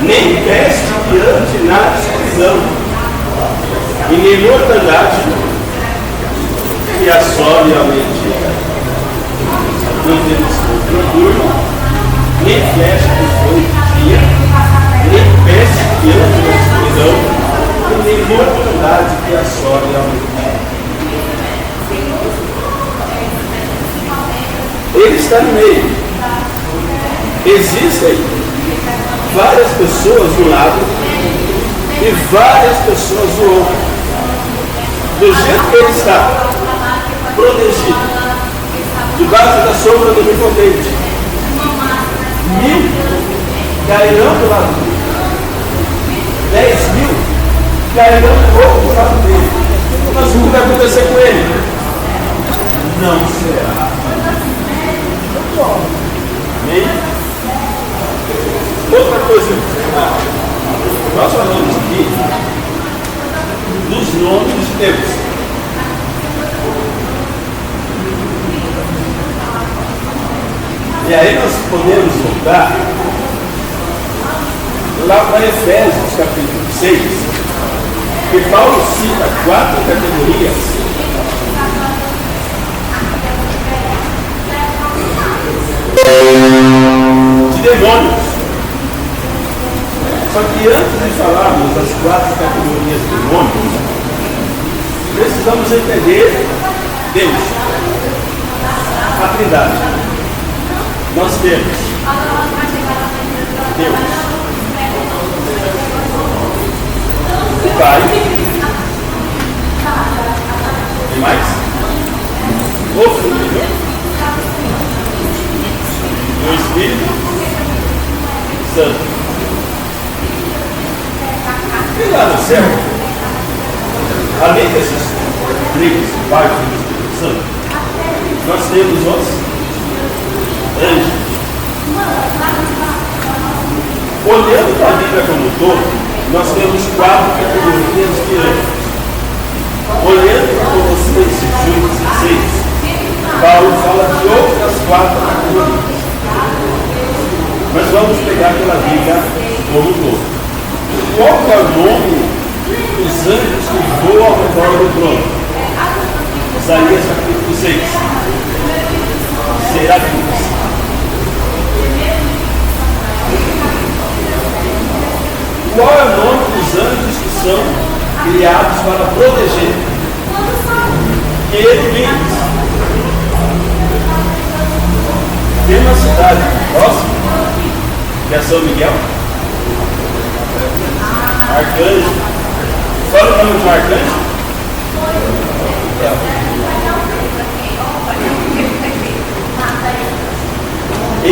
Nem peste que ande na escuridão. E nem mortandade que assole ao meio-dia. Não temos noturno, nem flecha que foi de dia, nem peste que ande na escuridão, e nem mortandade que assole ao meio-dia. Ele está no meio. Existem várias pessoas do lado e várias pessoas do outro. Do jeito que ele está, protegido, debaixo da sombra do Onipotente, 1000 cairão do lado dele, 10.000 cairão do outro lado dele. Mas o que vai acontecer com ele? Não será. Amém? Outra coisa, nós falamos aqui dos nomes de Deus. E aí nós podemos voltar lá para Efésios capítulo 6, que Paulo cita 4 categorias de demônios. Só que antes de falarmos das 4 categorias de demônios, precisamos entender Deus, a Trindade. Nós temos Deus, o Pai, e mais o Filho, o Espírito Santo. E lá no céu, além desses três partes do Espírito Santo, nós temos os anjos. Olhando para a Bíblia como um todo, nós temos 4 categorias de anjos. Olhando para Colossenses 1:16, Paulo fala de outras 4 categorias. Mas vamos pegar pela Bíblia como um todo. Qual é o nome dos anjos que voam ao redor do trono? Isaías capítulo 6. Serafins. Qual é o nome dos anjos que são criados para proteger? Querubins. Tem uma cidade próxima, que é São Miguel. Arcanjo. Qual é o nome de um arcanjo? E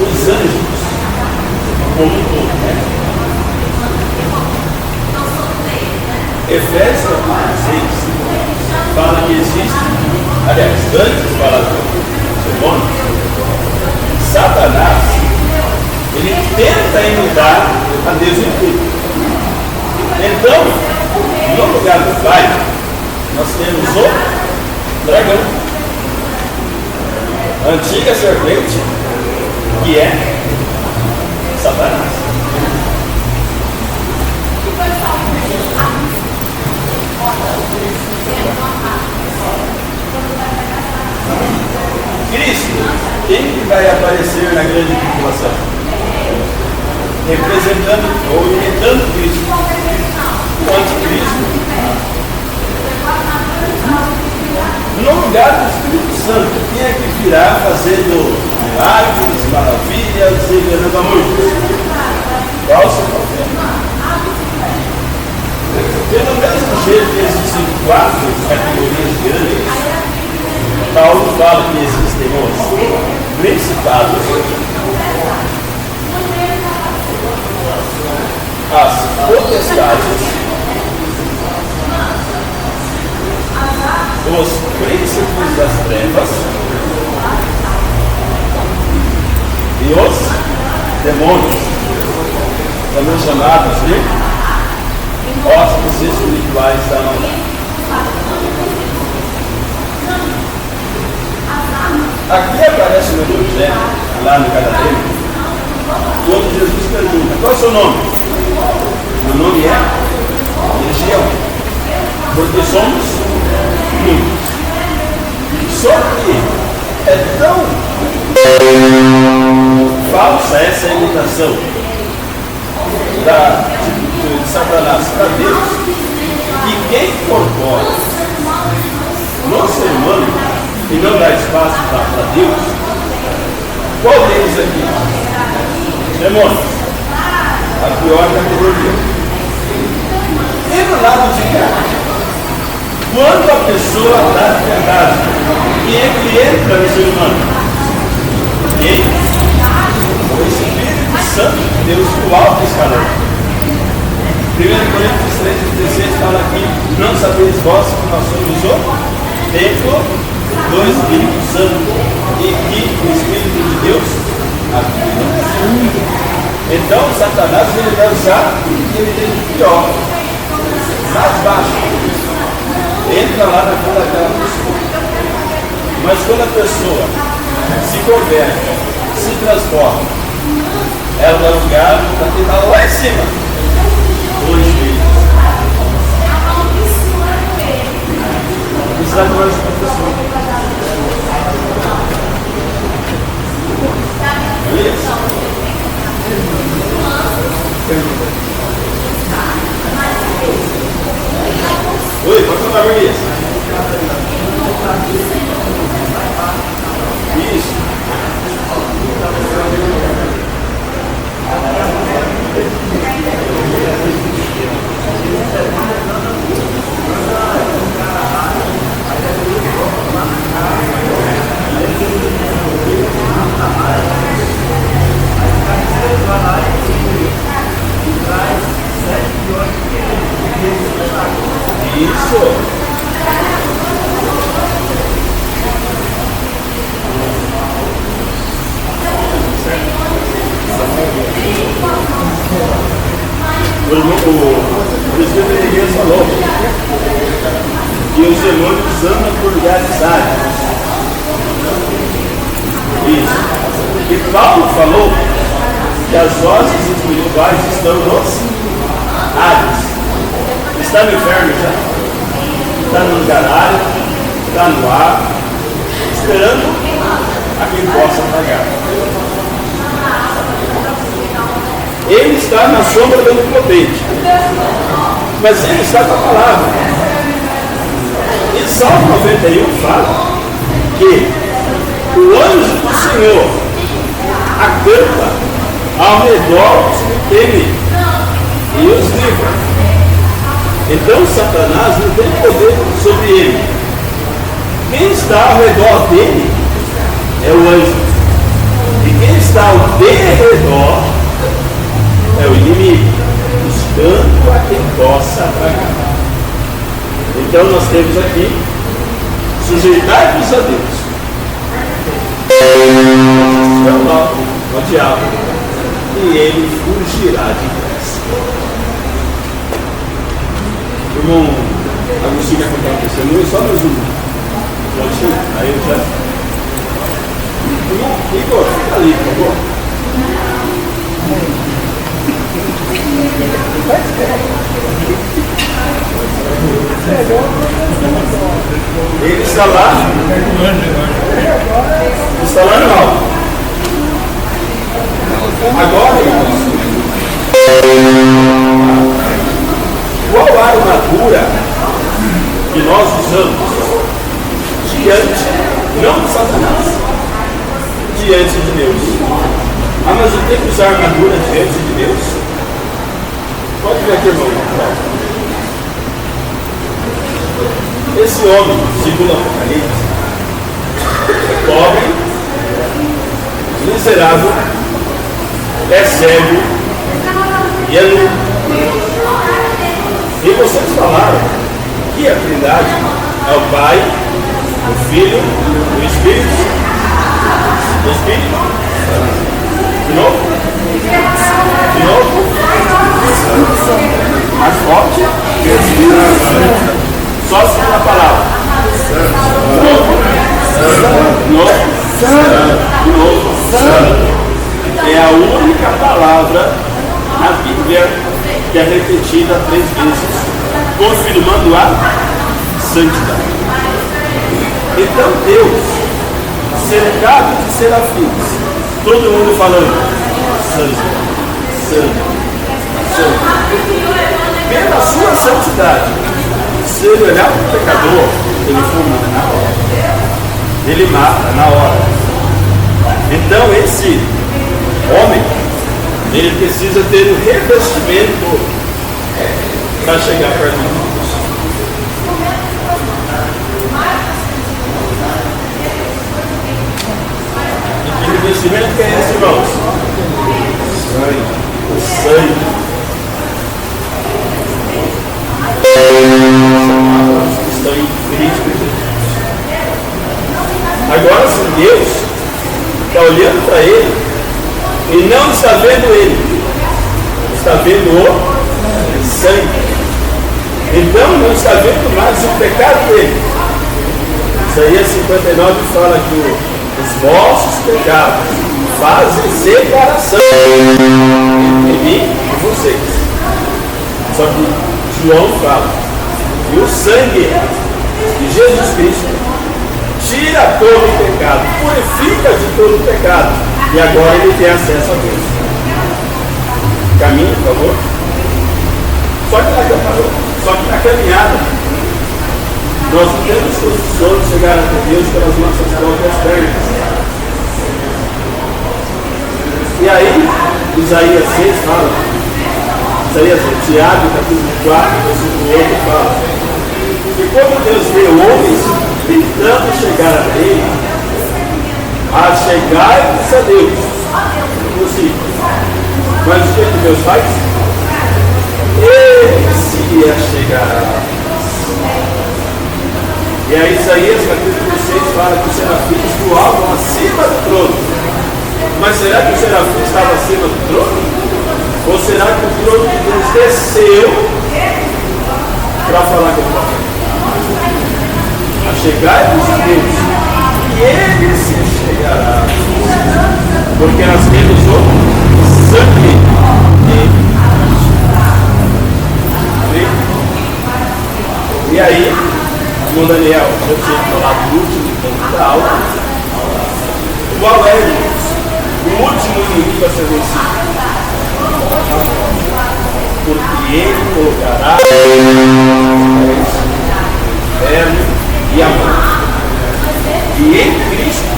os anjos como um todo, né? Efésios 6 fala que existe, aliás, antes de falar do demônio, Satanás, ele tenta imitar a Deus em tudo. Então, no lugar do Pai, nós temos o dragão, a antiga serpente, que é Satanás. Cristo, quem que vai aparecer na grande tribulação? Representando ou imitando Cristo. O anticristo. No lugar do Espírito Santo, quem é que virá fazendo milagres, maravilhas e enganando a muitos? Falso profeta. Pelo mesmo jeito que existem 4 categorias de anjos, Paulo fala que existem os principados, as potestades, os príncipes das trevas e os demônios, também chamados de hóspedes espirituais da maldade. Aqui aparece no Evangelho, lá no Gadareno, quando Jesus pergunta: qual é o seu nome? Meu nome é Legião, porque somos muitos. Só que é tão falsa essa imitação de Satanás para Deus, que quem incorpora no ser humano e não dá espaço para Deus, qual deles aqui? Demônios, a pior categoria. E do lado de cá, quando a pessoa está de verdade, quem é que entra no ser humano? Quem? O Espírito Santo de Deus, o alto escalão. 1 Coríntios 3,16 fala aqui: não sabeis vós que nós somos o templo do Espírito Santo e que o Espírito de Deus habita. Então Satanás ele vai usar o que ele tem de pior, mais baixo, entra lá naquela pessoa. Mas quando a pessoa se converte, se transforma, ela dá lugar para tentar lá em cima. Hoje, precisa de mais uma pessoa. Isso. Oi, pode falar, Luiz. Isso. realizarem. Isso. E Paulo falou que as vozes espirituais estão nos ares. Está no inferno já. Está no lugar árido, está no ar, esperando a quem possa pagar. Ele está na sombra do Onipotente, mas ele está com a palavra. E Salmo 91 fala que o anjo do Senhor acampa ao redor dos que temem e os livra. Então Satanás não tem poder sobre ele. Quem está ao redor dele é o anjo. E quem está ao derredor é o inimigo, buscando a quem possa pagar. Então nós temos aqui: sujeitai-vos a Deus. O diabo, e ele fugirá depressa. O irmão Agostinho vai contar um testemunho, só mais um. Pode ser? Aí eu já. Irmão Igor, fica ali, por favor. Ele está lá. Está lá no alto. Agora, irmãos, qual a armadura que nós usamos diante, não de Satanás, diante de Deus? Ah, mas eu tenho que usar armadura diante de Deus? Pode ver aqui, irmão. Esse homem, segundo o Apocalipse, é pobre, miserável, é cego e é nu. E vocês falaram que a Trindade é o Pai, o Filho, o Espírito. O Espírito? De novo? De novo? Mais forte? Só a segunda palavra. De novo? De novo? É a única palavra na Bíblia que é repetida 3 vezes, confirmando a santidade. Então Deus, cercado de serafins, todo mundo falando: santo, santo, santo. Pela sua santidade, se ele olhar para o pecador, ele fulmina na hora, ele mata na hora. Então esse homem, ele precisa ter um revestimento para chegar perto de Deus. E que revestimento que é esse, irmãos? Sangue. O sangue. Estão em Cristo Jesus. Agora, se Deus está olhando para ele e não está vendo ele, está vendo o sangue. Então não está vendo mais o pecado dele. Isaías 59 fala que os vossos pecados fazem separação entre mim e vocês. Só que João fala que o sangue de Jesus Cristo tira todo o pecado, purifica de todo o pecado, e agora ele tem acesso a Deus. Caminhe, por favor. Só que na caminhada, nós não temos condição de chegar até Deus pelas nossas próprias pernas. E aí, Isaías 6 fala, Tiago, capítulo 4, versículo 8, fala que quando Deus vê homens tentando chegar a ele, chegai-vos a Deus, impossível. Mas o que Deus faz? Ele se chegará. E aí Isaías capítulo 6 fala que os serafins voavam acima do trono. Mas será que o serafim estava acima do trono? Ou será que o trono de Deus desceu para falar com o profeta? A chegai-vos a Deus, e Ele se chegará. Porque nós temos o sangue dele. E aí, irmão Daniel, eu tinha falado do último ponto da aula. Qual é, irmãos, o último inimigo a ser vencido? Porque ele colocará inferno e a morte. E em Cristo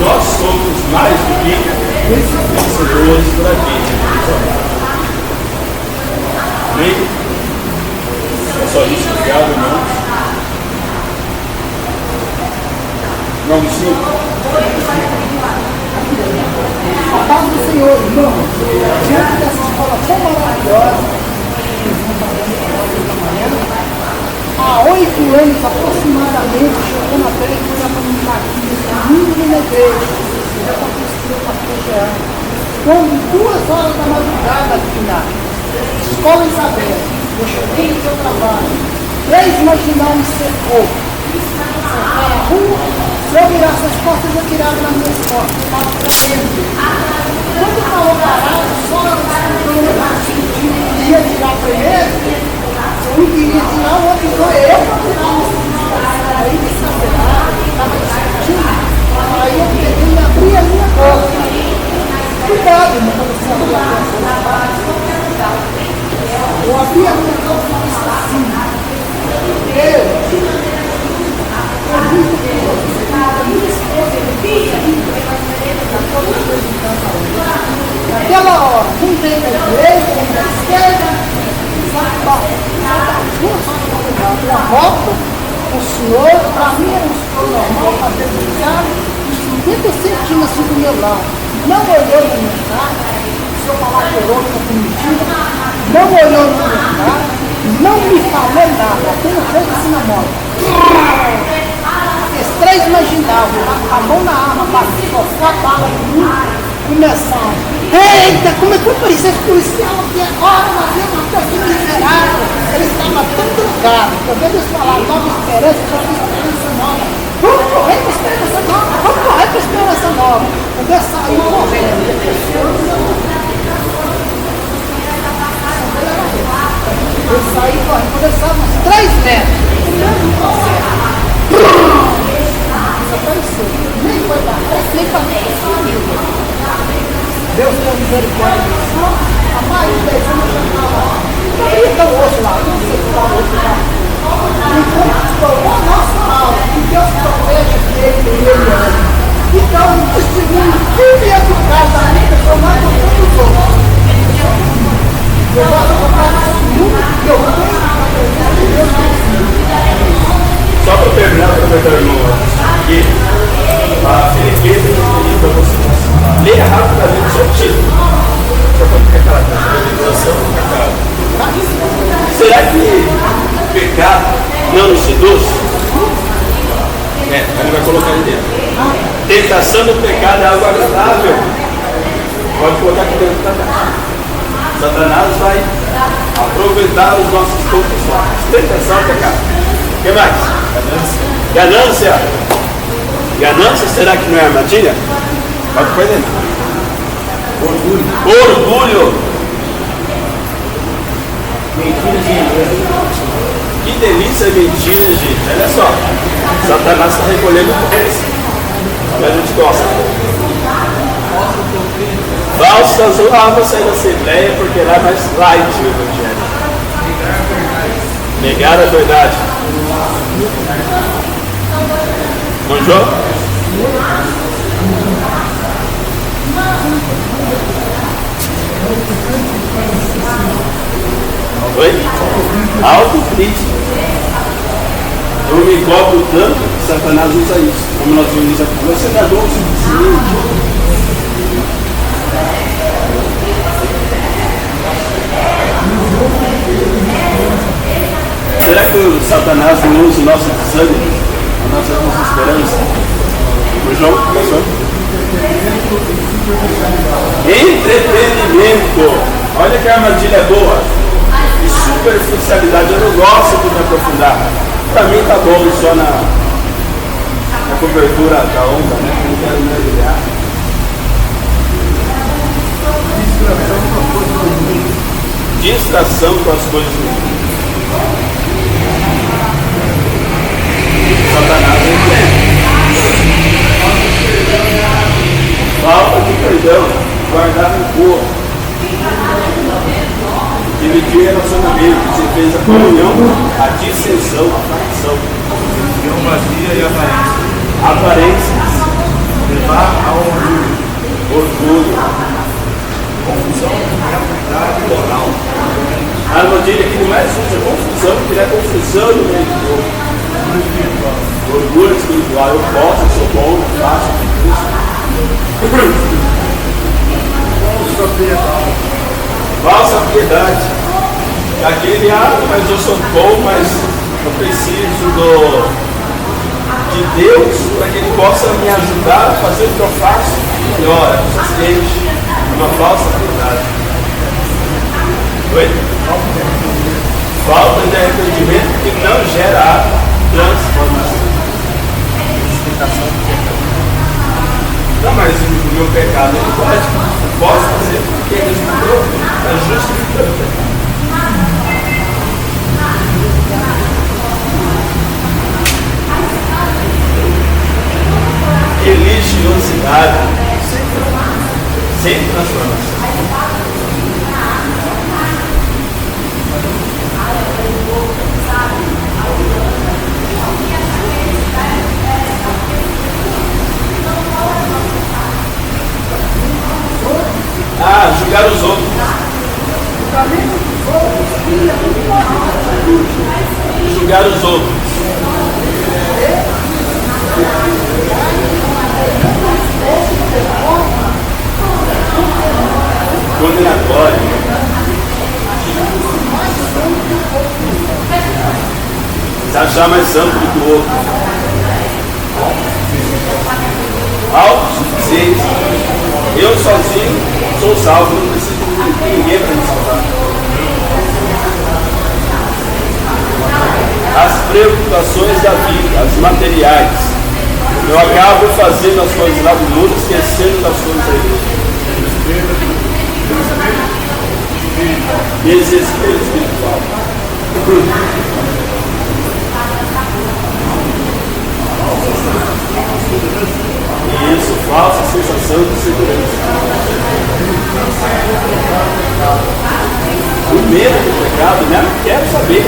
nós somos mais do que vencedores por aquele. Amém? É só isso, obrigado, irmãos. Não me sinto. A paz do Senhor, irmão, diante dessa escola tão maravilhosa, há 8 anos aproximadamente, chegando até aqui na família na igreja, já aconteceu para projear. Quando 2 horas da madrugada aqui na escola Isabel, eu cheguei no seu trabalho, 3 marginal me cercou, cercaram a rua, se eu virasse as costas, eu tirava nas minhas costas, estava tremendo. Quando falou parado, só ia tirar primeiro, um queria tirar, o outro foi eu para tirar. Aí desesperado, estava discutindo, aí eu peguei e abri a minha boca. Cuidado, irmão, quando você abrir a minha boca. Eu abri a minha boca e disse assim, naquela hora, quem vem da direita, quem da esquerda, eu volto, o senhor, para mim era um senhor normal, fazer delicado, 50 centímetros do meu lado, não olhou na minha cara, se eu falar que eu outra primitiva, não olhou na minha cara, não me falou nada, apenas fez assim na mão. Esses 3 imaginavam, a mão na arma, bateu a bala em mim, começaram. Eita, como é que eu conheci esse policial aqui agora? Nós vimos uma coisa miserável. Ele estava tão drogado. Quando eles falaram nova esperança, já tem esperança nova. Vamos correr para a esperança nova. Vamos correr para a esperança nova. Quando eu saí correndo, eu saí correndo. Quando eu estava uns 3 metros, desapareceu. Nem foi para trás, nem para trás. Deus tem misericórdia. Há mais de 10 anos eu já estava. Não ia tão hoje lá, não sei se está hoje lá. Então, estourou a nossa alma. Que Deus proteja ele e ele ama. Então, um testemunho firme e eficaz da minha pessoa, mais do que os outros. Eu gosto de contar testemunho que eu tenho. Só para terminar, aproveitar o irmão aqui, a Filipenses para vocês. Leia rapidamente o seu título. Só para ficar aquela organização do pecado. Será que o pecado não nos seduz? Ele vai colocar ali dentro. Tentação do pecado é algo agradável. Pode colocar aqui dentro também. Satanás vai aproveitar os nossos confissões. Tentação é pecado. O que mais? Ganância. Ganância, será que não é armadilha? Pode pôr dentro. Orgulho. Mentiras e engano. Que delícia é mentira, gente. Olha só. Satanás está recolhendo eles. Mas a gente gosta. Falsas, vou sair da Assembleia porque lá é mais light o Evangelho. Negar a verdade. Bom, João? Oi? Autocrítica. Eu me cobro tanto que Satanás usa isso. Como nós vimos aqui. Você dá dor o suficiente. Será que o Satanás não usa o nosso desânimo, a nossa desesperança? O João começou. Entretenimento. Olha que armadilha boa. E superficialidade. Eu não gosto de me aprofundar. Para mim tá bom só na cobertura da onda, né? Não quero mergulhar. Distração com as coisas do mundo. Satanás é falta de perdão, guardar rancor, dividir relacionamento, defesa da comunhão, a dissensão, a facção, religião vazia e aparências, levar ao orgulho, confusão, realidade moral. a armadilha que não é suja, confusão, que não é confusão no meio do povo. Orgulho espiritual, eu posso, eu sou bom, eu faço, eu falsa piedade. Aquele, mas eu sou bom, mas eu preciso de Deus para que Ele possa me ajudar a fazer o que eu faço melhor. Suficiente. Uma falsa piedade. Oi? Falta de arrependimento que não gera transformação. Não, mas o meu pecado ele pode. Posso fazer porque Ele escolheu. É justificando o pecado. Religiosidade sem transformação. Julgar os outros. Julgar os outros. Condenatório. Se achar mais santo do que o outro. Autossuficiente. Eu sozinho sou salvo, não preciso de ninguém para me salvar. As preocupações da vida, as materiais. Eu acabo fazendo as coisas lá do mundo, esquecendo das coisas da igreja. Desespero espiritual. Isso, falsa sensação de segurança. O medo do pecado, né? Não quero saber.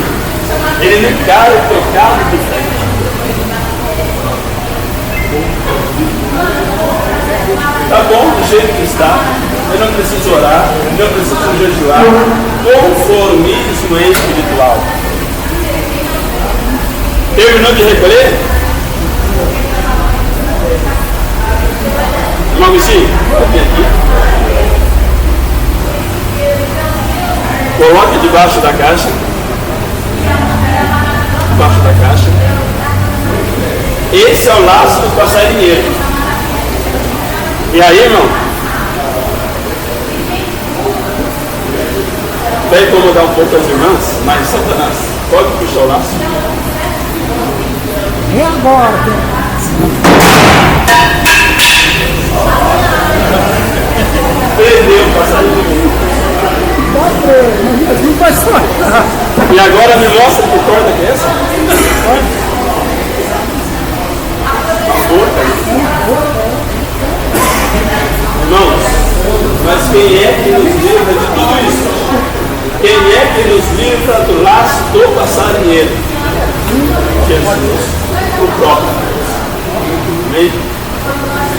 Ele não encara o pecado de frente. Tá bom do jeito que está. Eu não preciso orar, eu não preciso jejuar. Conformismo espiritual. Terminou de recolher? Irmão Agostinho, vem aqui. Coloque debaixo da caixa. Debaixo da caixa. Esse é o laço do passarinheiro. E aí, irmão? Vai incomodar um pouco as irmãs, mas Satanás, pode puxar o laço? É agora. Prendeu o passarinho. Mas não vai soltar. E agora me mostra que corda que é essa? Uma porca. Irmãos, mas quem é que nos livra de tudo isso? Quem é que nos livra do laço do passarinheiro? Jesus, o próprio Deus. Amém?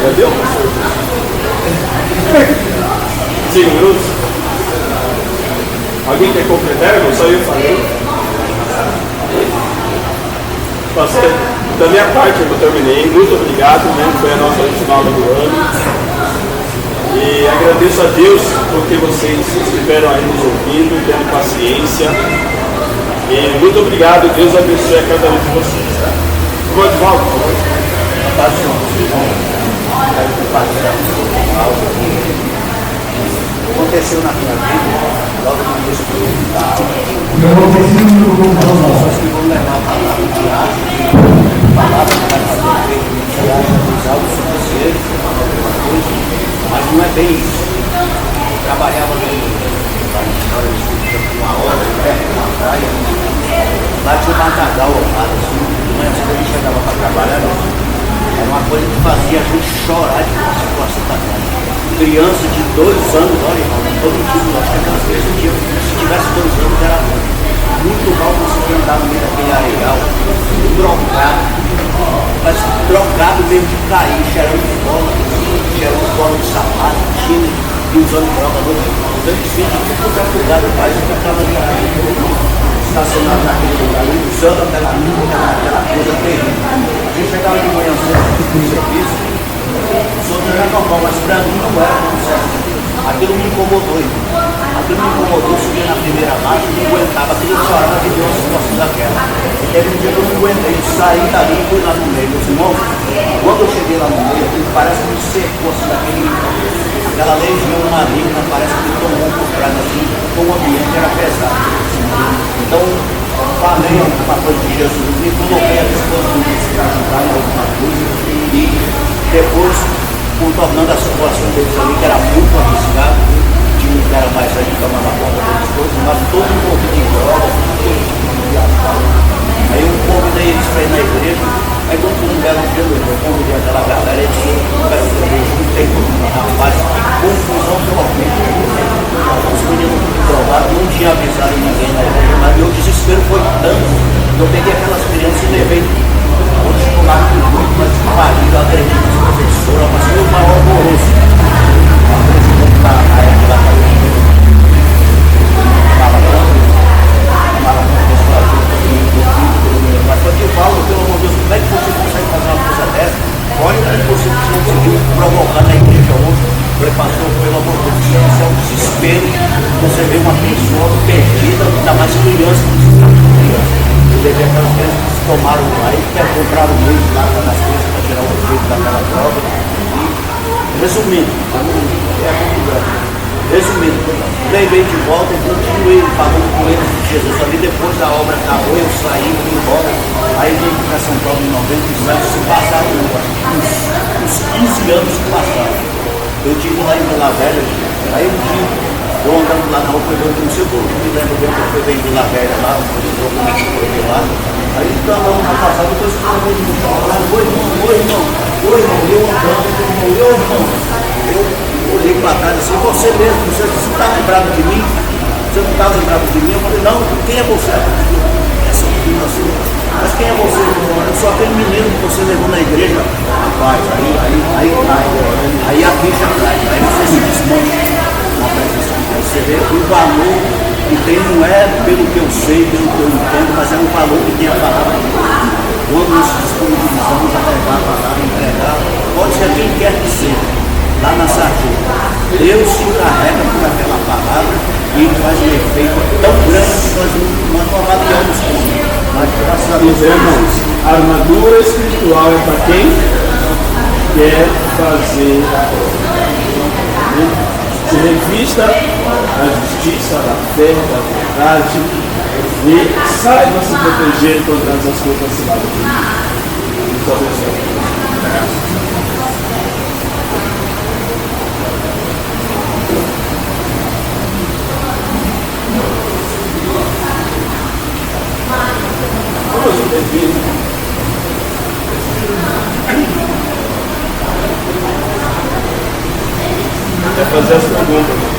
Entendeu, pastor? 5 minutos? Alguém quer completar? Não só eu falei. Pastor, da minha parte eu terminei. Muito obrigado, né? Foi a nossa última aula do ano. E agradeço a Deus porque vocês estiveram aí nos ouvindo, tendo paciência. E muito obrigado, Deus abençoe a cada um de vocês. Tá? Vou de volta, por favor. Aconteceu na minha vida, logo no início do as pessoas que vão levar a palavra de arte, palavra que vai fazer fazia a gente chorar de uma situação da cara. Criança de 2 anos, olha, irmão, todo dia, acho que aquelas crianças um dia, se tivesse 2 anos, era muito mal conseguir andar no meio daquele areal, drogado, mas drogado mesmo de cair, cheirando bola de sapato, time, e usando droga no dando desfile de tudo é lugar do país, que estava estacionado naquele lugar, usando aquela coisa terrível. A gente chegava de manhã cedo no serviço, os outros era normal, mas para mim não era tão certo. Aquilo me incomodou, subi na primeira marcha, não aguentava, aquilo chorava de ver uma situação daquela. Teve um dia que eu não aguentei, saí dali e fui lá no meio. Meus irmãos, quando eu cheguei lá no meio, aquilo parece que me secou assim, aquela legião maligna, parece que me tomou por trás assim, o ambiente era pesado. Então, falei alguma coisa de Jesus, me coloquei à disposição para ajudar em alguma coisa e depois, contornando a situação deles ali, que era muito arriscado, o time que era mais aí, tomava conta das coisas, mas todo envolvido em droga, aí eu convidei eles para ir na igreja, aí quando foi um belo dia, eu convidei aquela galera e disse, não tem como, rapaz, que confusão violenta. Os meninos drogados, não tinha avisado ninguém na igreja, mas meu desespero foi tanto, eu peguei aquelas crianças e levei outro escolar com o grupo, mas marido, agredindo as professoras, mas foi o maior horroroso. A presidente da época da mas só que eu falo, pelo amor de Deus, como é que você consegue fazer uma coisa dessa? Olha o que você conseguiu provocar na igreja hoje. Ele passou, pelo amor de Deus, isso é um desespero. Você vê uma pessoa perdida, ainda mais criança, eu levei aquelas crianças que se tomaram lá e compraram meio lá nas crianças para tirar o efeito daquela droga. E, resumindo, levei de volta e continuei falando com eles de Jesus ali. Depois da obra acabou, eu saí, fui embora. Aí vim para São Paulo em 97, se passaram uns 15 anos que passaram. Eu estive lá em Vila Velha, aí um dia, eu andando lá na rua, eu não sei como, me lembro bem que eu fui em Vila Velha lá, um documento que eu vi lá. Aí então, na passada, depois que eu vi no carro lá, oi irmão, eu andando, eu olhei para trás assim, você mesmo, você está lembrado de mim? Você não está lembrado de mim? Eu falei, não, quem é você? Essa menina assim, mas quem é você? Eu sou aquele menino que você levou na igreja. Rapaz, aí a ficha cai, aí você se desmancha. Aí você vê o valor que tem, não é pelo que eu sei, pelo que eu entendo, mas é o valor que tem a palavra de Deus. Quando nos disponibilizamos a levar a palavra, entregar, pode ser quem quer que seja. Lá na sardinha, Deus se encarrega por aquela palavra e ele faz um efeito tão grande que nós não avaliamos como. Mas graças a Deus, irmãos, a armadura espiritual é para quem quer fazer a obra. Se revista a justiça, da fé, da verdade e saiba se proteger contra as coisas ciladas. Muito obrigado. É fazer as perguntas.